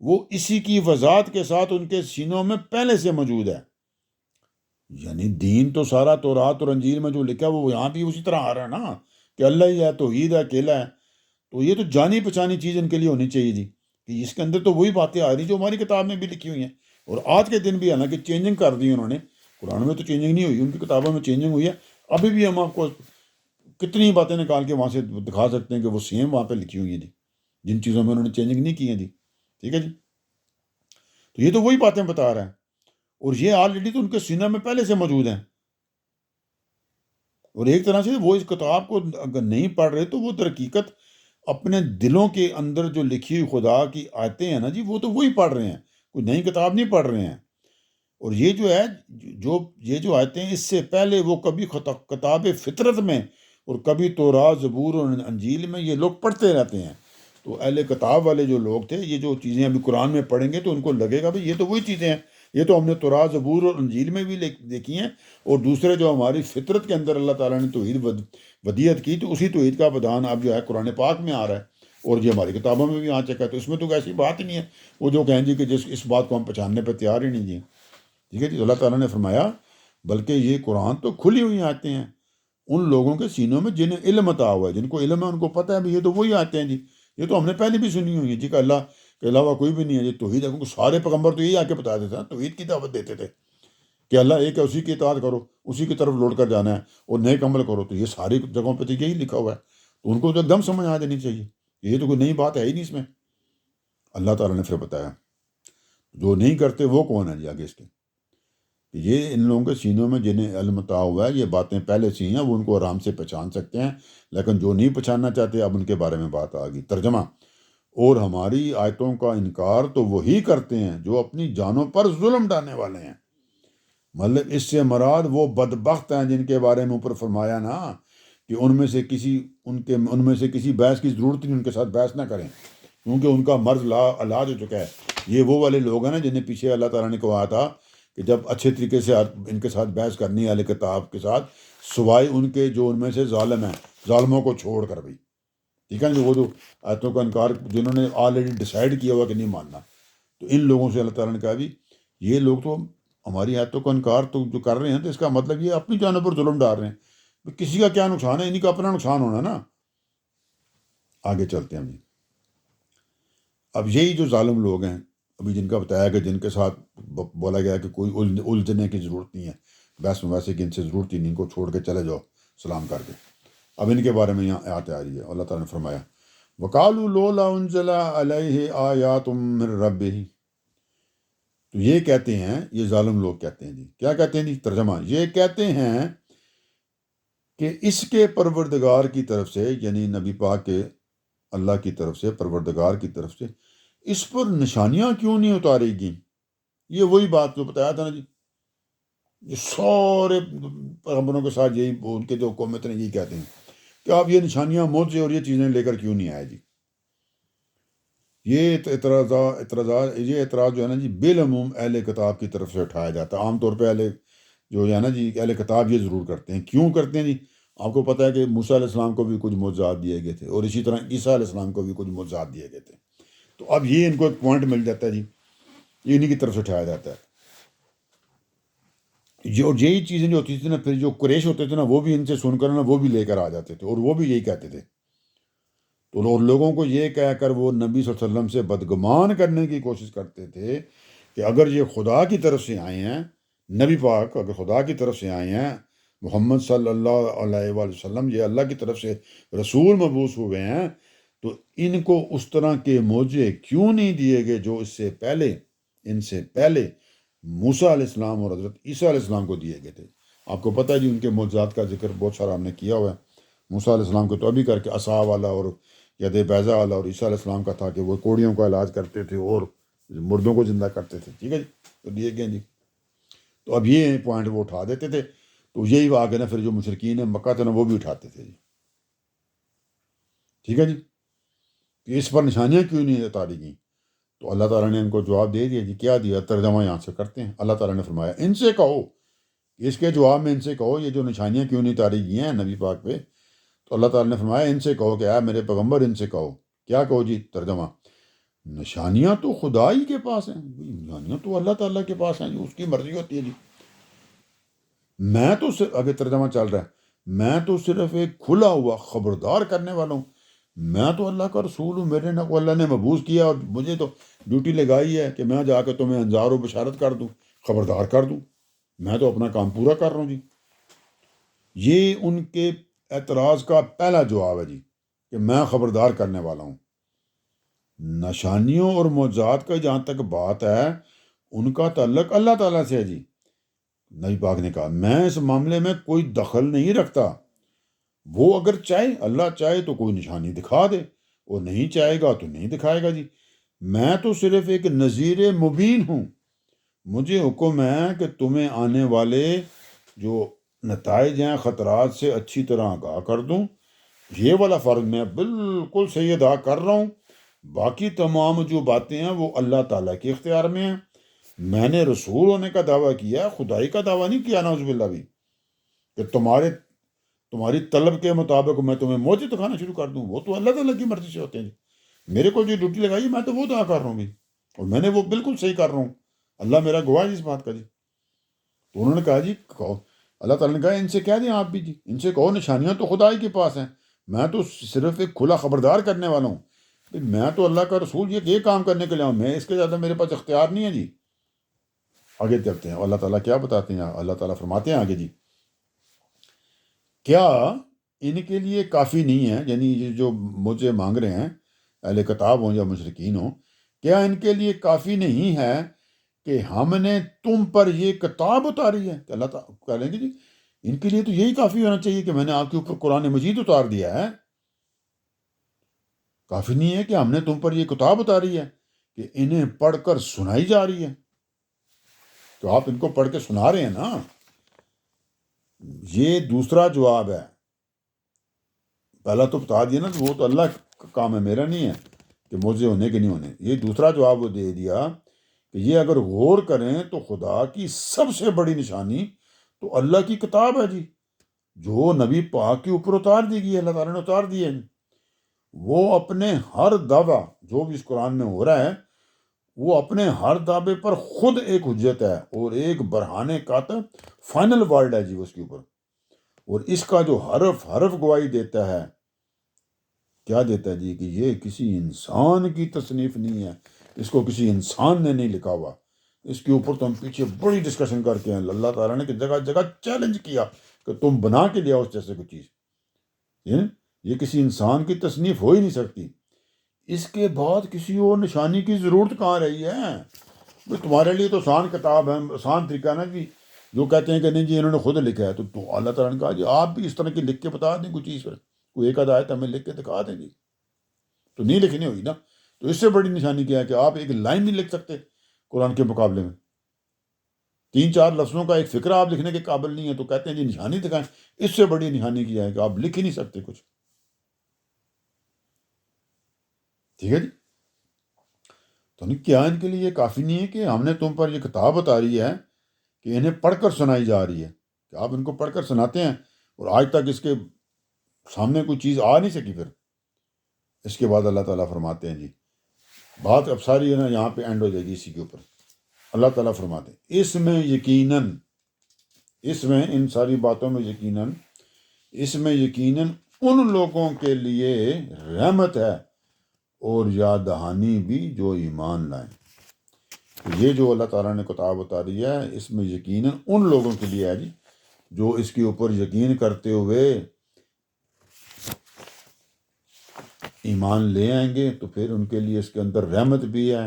وہ اسی کی وضاحت کے ساتھ ان کے سینوں میں پہلے سے موجود ہے۔ یعنی دین تو سارا تورات اور انجیل میں جو لکھا ہے وہ یہاں بھی اسی طرح آ رہا ہے نا، کہ اللہ ہی ہے، توحید ہے، اکیلا ہے، تو یہ تو جانی پہچانی چیز ان کے لیے ہونی چاہیے جی، کہ اس کے اندر تو وہی باتیں آ رہی جو ہماری کتاب میں بھی لکھی ہوئی ہیں، اور آج کے دن بھی حالانکہ چینجنگ کر دی انہوں نے، قرآن میں تو چینجنگ نہیں ہوئی، ان کی کتابوں میں چینجنگ ہوئی ہے، ابھی بھی ہم آپ کو کتنی باتیں نکال کے وہاں سے دکھا سکتے ہیں کہ وہ سیم وہاں پہ لکھی ہوئی ہیں جی، جن چیزوں میں انہوں نے چینجنگ نہیں کی ہیں جی۔ ٹھیک ہے جی، تو یہ تو وہی باتیں بتا رہا ہے، اور یہ آلریڈی تو ان کے سینہ میں پہلے سے موجود ہیں، اور ایک طرح سے وہ اس کتاب کو اگر نہیں پڑھ رہے تو وہ در حقیقت اپنے دلوں کے اندر جو لکھی ہوئی خدا کی آیتیں ہیں نا جی، وہ تو وہی پڑھ رہے ہیں، کوئی نئی کتاب نہیں پڑھ رہے ہیں۔ اور یہ جو ہے یہ جو آیتیں اس سے پہلے وہ کبھی کتاب فطرت میں اور کبھی تورات زبور اور انجیل میں یہ لوگ پڑھتے رہتے ہیں. تو اہل کتاب والے جو لوگ تھے یہ جو چیزیں ابھی قرآن میں پڑھیں گے تو ان کو لگے گا بھائی یہ تو وہی چیزیں ہیں، یہ تو ہم نے تورات زبور اور انجیل میں بھی دیکھی ہیں، اور دوسرے جو ہماری فطرت کے اندر اللہ تعالیٰ نے توحید ودیت کی تو اسی توحید کا بیان اب جو ہے قرآن پاک میں آ رہا ہے اور یہ ہماری کتابوں میں بھی آ چکا ہے. تو اس میں تو ایسی بات ہی نہیں ہے وہ جو کہیں جی کہ اس بات کو ہم پہچاننے پہ تیار ہی نہیں جی. ٹھیک ہے جی. اللہ تعالیٰ نے فرمایا بلکہ یہ قرآن تو کھلی ہوئی آتے ہیں ان لوگوں کے سینوں میں جنہیں علم عطا ہوا ہے، جن کو علم ہے ان کو پتہ ہے بھی یہ تو وہی آتے ہیں جی، یہ تو ہم نے پہلے بھی سنی ہوئی ہے جی کہ اللہ کے علاوہ کوئی بھی نہیں ہے. یہ توحید ہے، کیونکہ سارے پیغمبر تو یہی آ کے بتا دیتے ہیں، توحید کی دعوت دیتے تھے کہ اللہ ایک ہے، اسی کی اطاعت کرو، اسی کی طرف لوٹ کر جانا ہے اور نیک عمل کرو. تو یہ ساری جگہوں پہ تو یہی لکھا ہوا ہے، تو ان کو تو ایک دم سمجھ آ جانی چاہیے. یہ تو کوئی نئی بات ہے ہی نہیں اس میں. اللہ تعالیٰ نے پھر بتایا جو نہیں کرتے وہ کون ہے جی آگے اس کے، کہ یہ ان لوگوں کے سینوں میں جنہیں علم عطا ہوا ہے یہ باتیں پہلے سے ہی ہیں، وہ ان کو آرام سے پہچان سکتے ہیں، لیکن جو نہیں پہچاننا چاہتے اب ان کے بارے میں بات آ گئی. ترجمہ: اور ہماری آیتوں کا انکار تو وہی کرتے ہیں جو اپنی جانوں پر ظلم ڈالنے والے ہیں. مطلب اس سے مراد وہ بدبخت ہیں جن کے بارے میں اوپر فرمایا نا کہ ان میں سے کسی بحث کی ضرورت نہیں، ان کے ساتھ بحث نہ کریں کیونکہ ان کا مرض علاج ہو چکا ہے. یہ وہ والے لوگ ہیں نا جنہیں پیچھے اللہ تعالیٰ نے کہا تھا کہ جب اچھے طریقے سے ان کے ساتھ بحث کرنی ہے اہل کتاب کے ساتھ، سوائے ان کے جو ان میں سے ظالم ہیں، ظالموں کو چھوڑ کر بھائی. ٹھیک ہے نا، وہ جو آیتوں کا انکار جنہوں نے آلریڈی ڈیسائیڈ کیا ہوا کہ نہیں ماننا، تو ان لوگوں سے اللہ تعالیٰ نے کہا بھی یہ لوگ تو ہماری آیتوں کا انکار تو جو کر رہے ہیں تو اس کا مطلب یہ اپنی جانوں پر ظلم ڈال رہے ہیں. کسی کا کیا نقصان ہے، انہیں کا اپنا نقصان ہونا نا. آگے چلتے ہیں جی. اب یہی جو ظالم لوگ ہیں ابھی جن کا بتایا کہ جن کے ساتھ بولا گیا کہ کوئی الجھنے کی ضرورت نہیں ہے، بحث ویسے کہ ان سے ضرورت ہی نہیں، ان کو چھوڑ کے چلے جاؤ سلام کر کے. اب ان کے بارے میں یہاں آیت آ رہی ہے. اللہ تعالیٰ نے فرمایا وَقَالُوا لَوْلَا أُنزِلَ عَلَيْهِ آيَاتٌ مِّن رَّبِّهِ. تو یہ کہتے ہیں، یہ ظالم لوگ کہتے ہیں جی، کیا کہتے ہیں جی؟ ترجمہ: یہ کہتے ہیں کہ اس کے پروردگار کی طرف سے، یعنی نبی پاک کے اللہ کی طرف سے، پروردگار کی طرف سے اس پر نشانیاں کیوں نہیں اتاری گئیں. یہ وہی بات جو بتایا تھا نا جی، یہ سارے پیغمبروں کے ساتھ یہی ان کے جو قومت نے یہی کہتے ہیں کہ آپ یہ نشانیاں معجزے اور یہ چیزیں لے کر کیوں نہیں آئے جی. یہ اعتراض جو ہے نا جی بالعموم اہل کتاب کی طرف سے اٹھایا جاتا ہے. عام طور پہ جو ہے نا جی اہل کتاب یہ ضرور کرتے ہیں. کیوں کرتے ہیں جی؟ آپ کو پتہ ہے کہ موسیٰ علیہ السلام کو بھی کچھ معجزات دیے گئے تھے اور اسی طرح عیسیٰ علیہ السلام کو بھی کچھ معجزات دیے گئے تھے. تو اب یہ ان کو ایک پوائنٹ مل جاتا ہے جی، یہ انہیں کی طرف سے اٹھایا جاتا ہے. اور یہی چیزیں جو ہوتی تھیں نا، پھر جو قریش ہوتے تھے نا وہ بھی ان سے سن کر نا وہ بھی لے کر آ جاتے تھے اور وہ بھی یہی کہتے تھے. تو لوگوں کو یہ کہہ کر وہ نبی صلی اللہ علیہ وسلم سے بدگمان کرنے کی کوشش کرتے تھے کہ اگر یہ خدا کی طرف سے آئے ہیں، نبی پاک اگر خدا کی طرف سے آئے ہیں، محمد صلی اللہ علیہ وآلہ وسلم یہ اللہ کی طرف سے رسول مبعوث ہوئے ہیں، تو ان کو اس طرح کے معجزے کیوں نہیں دیے گئے جو ان سے پہلے موسیٰ علیہ السلام اور حضرت عیسیٰ علیہ السلام کو دیے گئے تھے. آپ کو پتہ ہے جی ان کے معجزات کا ذکر بہت سارا ہم نے کیا ہوا ہے. موسیٰ علیہ السلام کو تو ابھی کر کے عصا والا اور ید بیضا والا، اور عیسیٰ علیہ السلام کا تھا کہ وہ کوڑیوں کا علاج کرتے تھے اور مردوں کو زندہ کرتے تھے. ٹھیک ہے جی، تو دیے گئے جی. تو اب یہ پوائنٹ وہ اٹھا دیتے تھے، تو یہی آگے نا پھر جو مشرکین مکہ تھے نا وہ بھی اٹھاتے تھے جی. ٹھیک ہے جی، کہ اس پر نشانیاں کیوں نہیں اتاری گئیں. تو اللہ تعالیٰ نے ان کو جواب دے دیا جی. کیا دیا؟ ترجمہ یہاں سے کرتے ہیں. اللہ تعالیٰ نے فرمایا ان سے کہو، اس کے جواب میں ان سے کہو یہ جو نشانیاں کیوں نہیں اتاری گئی ہیں نبی پاک پہ. تو اللہ تعالیٰ نے فرمایا ان سے کہو کہ اے میرے پیغمبر ان سے کہو. کیا کہو جی؟ ترجمہ: نشانیاں تو خدا ہی کے پاس ہیں، نشانیاں تو اللہ تعالیٰ کے پاس ہیں جو اس کی مرضی ہوتی ہے جی. میں تو صرف، آگے ترجمہ چل رہا ہے، میں تو صرف ایک کھلا ہوا خبردار کرنے والا ہوں. میں تو اللہ کا رسول ہوں، میرے کو اللہ نے مبعوث کیا اور مجھے تو ڈیوٹی لگائی ہے کہ میں جا کے تمہیں انذار و بشارت کر دوں، خبردار کر دوں. میں تو اپنا کام پورا کر رہا ہوں جی. یہ ان کے اعتراض کا پہلا جواب ہے جی کہ میں خبردار کرنے والا ہوں. نشانیوں اور معجزات کا جہاں تک بات ہے ان کا تعلق اللہ تعالیٰ سے ہے جی. نبی پاک نے کہا میں اس معاملے میں کوئی دخل نہیں رکھتا. وہ اگر چاہے، اللہ چاہے تو کوئی نشانی دکھا دے، اور نہیں چاہے گا تو نہیں دکھائے گا جی. میں تو صرف ایک نذیر مبین ہوں. مجھے حکم ہے کہ تمہیں آنے والے جو نتائج ہیں خطرات سے اچھی طرح آگاہ کر دوں. یہ والا فرض میں بالکل صحیح ادا کر رہا ہوں. باقی تمام جو باتیں ہیں وہ اللہ تعالیٰ کے اختیار میں ہیں. میں نے رسول ہونے کا دعویٰ کیا ہے، خدائی کا دعویٰ نہیں کیا نعوذ باللہ بھی، کہ تمہاری طلب کے مطابق میں تمہیں موجے دکھانا شروع کر دوں. وہ تو اللہ تعالیٰ کی مرضی سے ہوتے ہیں جی. میرے کو جو ڈیوٹی لگائی میں تو وہ ادا کر رہا ہوں بھی، اور میں نے وہ بالکل صحیح کر رہا ہوں. اللہ میرا گواہ ہے اس بات کا جی. تو انہوں نے کہا جی کہو، اللہ تعالیٰ نے کہا ان سے کہہ دیں آپ بھی جی، ان سے کہو نشانیاں تو خدائی کے پاس ہیں، میں تو صرف ایک کھلا خبردار کرنے والا ہوں. میں تو اللہ کا رسول یہ کام کرنے کے لیے ہوں، میں اس کے زیادہ میرے پاس اختیار نہیں ہے جی. آگے چلتے ہیں اللہ تعالیٰ کیا بتاتے ہیں. اللہ تعالیٰ فرماتے ہیں آگے جی، کیا ان کے لیے کافی نہیں ہے، یعنی یہ جو مجھے مانگ رہے ہیں اہل کتاب ہوں یا مشرکین ہوں، کیا ان کے لیے کافی نہیں ہے کہ ہم نے تم پر یہ کتاب اتاری ہے؟ کہ اللہ تعالیٰ کہہ لیں گے جی ان کے لیے تو یہی کافی ہونا چاہیے کہ میں نے آپ کے اوپر قرآن مجید اتار دیا ہے. کافی نہیں ہے کہ ہم نے تم پر یہ کتاب اتاری ہے کہ انہیں پڑھ کر سنائی جا رہی ہے. تو آپ ان کو پڑھ کے سنا رہے ہیں نا. یہ دوسرا جواب ہے. پہلا تو بتا دیا نا، وہ تو اللہ کا کام ہے، میرا نہیں ہے کہ موزے ہونے کے نہیں ہونے. یہ دوسرا جواب وہ دے دیا کہ یہ اگر غور کریں تو خدا کی سب سے بڑی نشانی تو اللہ کی کتاب ہے جی، جو نبی پاک کے اوپر اتار دی گئی ہے، اللہ تعالیٰ نے اتار دی ہے. وہ اپنے ہر دعویٰ جو بھی اس قرآن میں ہو رہا ہے، وہ اپنے ہر دعوے پر خود ایک حجت ہے اور ایک برہان کاتب فائنل ورڈ ہے جی اس کے اوپر. اور اس کا جو حرف گواہی دیتا ہے، کیا دیتا ہے جی، کہ یہ کسی انسان کی تصنیف نہیں ہے، اس کو کسی انسان نے نہیں لکھا ہوا. اس کے اوپر تو ہم پیچھے بڑی ڈسکشن کر کے ہیں. اللہ تعالیٰ نے جگہ جگہ چیلنج کیا کہ تم بنا کے لیا اس جیسے کوئی چیز. یہ کسی انسان کی تصنیف ہو ہی نہیں سکتی. اس کے بعد کسی اور نشانی کی ضرورت کہاں رہی ہے؟ تمہارے لیے تو آسان کتاب ہے، آسان طریقہ ہے نا جی. جو کہتے ہیں کہ نہیں جی انہوں نے خود لکھا ہے، تو اللہ تعالیٰ نے کہا جی آپ بھی اس طرح کی لکھ کے بتا دیں کوئی چیز پر، کوئی ایک آدھ آیت ہمیں لکھ کے دکھا دیں جی. تو نہیں لکھنی ہوگی نا. تو اس سے بڑی نشانی کیا ہے کہ آپ ایک لائن نہیں لکھ سکتے قرآن کے مقابلے میں. 3-4 لفظوں کا ایک فقرہ آپ لکھنے کے قابل نہیں ہے، تو کہتے ہیں جی نشانی دکھائیں. اس سے بڑی نشانی کیا ہے کہ آپ لکھ ہی نہیں سکتے کچھ. ٹھیک ہے جی. تو کیا ان کے لیے کافی نہیں ہے کہ ہم نے تم پر یہ کتاب اتاری ہے کہ انہیں پڑھ کر سنائی جا رہی ہے، کہ آپ ان کو پڑھ کر سناتے ہیں اور آج تک اس کے سامنے کوئی چیز آ نہیں سکی. پھر اس کے بعد اللہ تعالیٰ فرماتے ہیں جی، بات اب ساری ہے نا یہاں پہ اینڈ ہو جائے گی اسی کے اوپر. اللہ تعالیٰ فرماتے ہیں اس میں ان ساری باتوں میں یقیناً ان لوگوں کے لیے رحمت ہے اور یاد دہانی بھی جو ایمان لائیں. یہ جو اللہ تعالیٰ نے کتاب اتاری ہے، اس میں یقیناً ان لوگوں کے لیے ہے جی جو اس کے اوپر یقین کرتے ہوئے ایمان لے آئیں گے، تو پھر ان کے لیے اس کے اندر رحمت بھی ہے.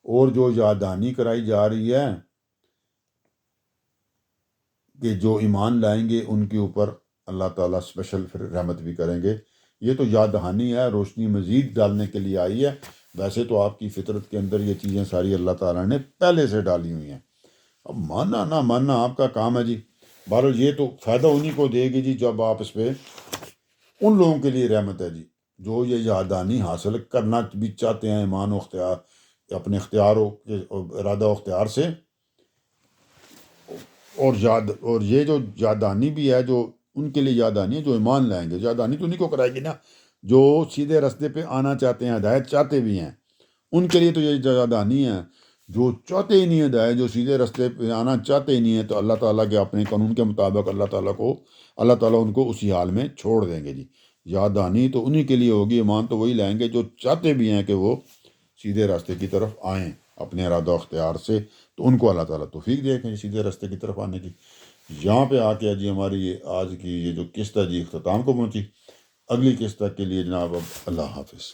اور جو یاد دہانی کرائی جا رہی ہے کہ جو ایمان لائیں گے ان کے اوپر اللہ تعالیٰ اسپیشل پھر رحمت بھی کریں گے. یہ تو یاد دہانی ہے، روشنی مزید ڈالنے کے لیے آئی ہے. ویسے تو آپ کی فطرت کے اندر یہ چیزیں ساری اللہ تعالیٰ نے پہلے سے ڈالی ہوئی ہیں. اب ماننا نہ ماننا آپ کا کام ہے جی. بہرحال یہ تو فائدہ انہی کو دے گی جی جب آپ اس پہ، ان لوگوں کے لیے رحمت ہے جی جو یہ یاد دہانی حاصل کرنا بھی چاہتے ہیں ایمان و اختیار، اپنے اختیار و ارادہ و اختیار سے. اور یہ جو یاد دہانی بھی ہے جو ان کے لیے یاد دہانی ہے جو ایمان لائیں گے. یاد دہانی تو انہیں کو کرائے گی نا جو سیدھے راستے پہ آنا چاہتے ہیں، ہدایت چاہتے بھی ہیں. ان کے لیے تو یہ یاد دہانی ہے. جو چاہتے ہی نہیں ہدایت، جو سیدھے راستے پہ آنا چاہتے ہی نہیں ہیں، تو اللہ تعالیٰ کے اپنے قانون کے مطابق اللہ تعالیٰ ان کو اسی حال میں چھوڑ دیں گے جی. یاد دہانی تو انہی کے لیے ہوگی، ایمان تو وہی لائیں گے جو چاہتے بھی ہیں کہ وہ سیدھے راستے کی طرف آئیں اپنے ارادہ و اختیار سے. تو ان کو اللہ تعالیٰ توفیق دے کہ سیدھے راستے کی طرف آنے کی. یہاں پہ آ کے جی ہماری یہ آج کی یہ جو قسط ہے جی اختتام کو پہنچی. اگلی قسط کے لیے جناب اب اللہ حافظ.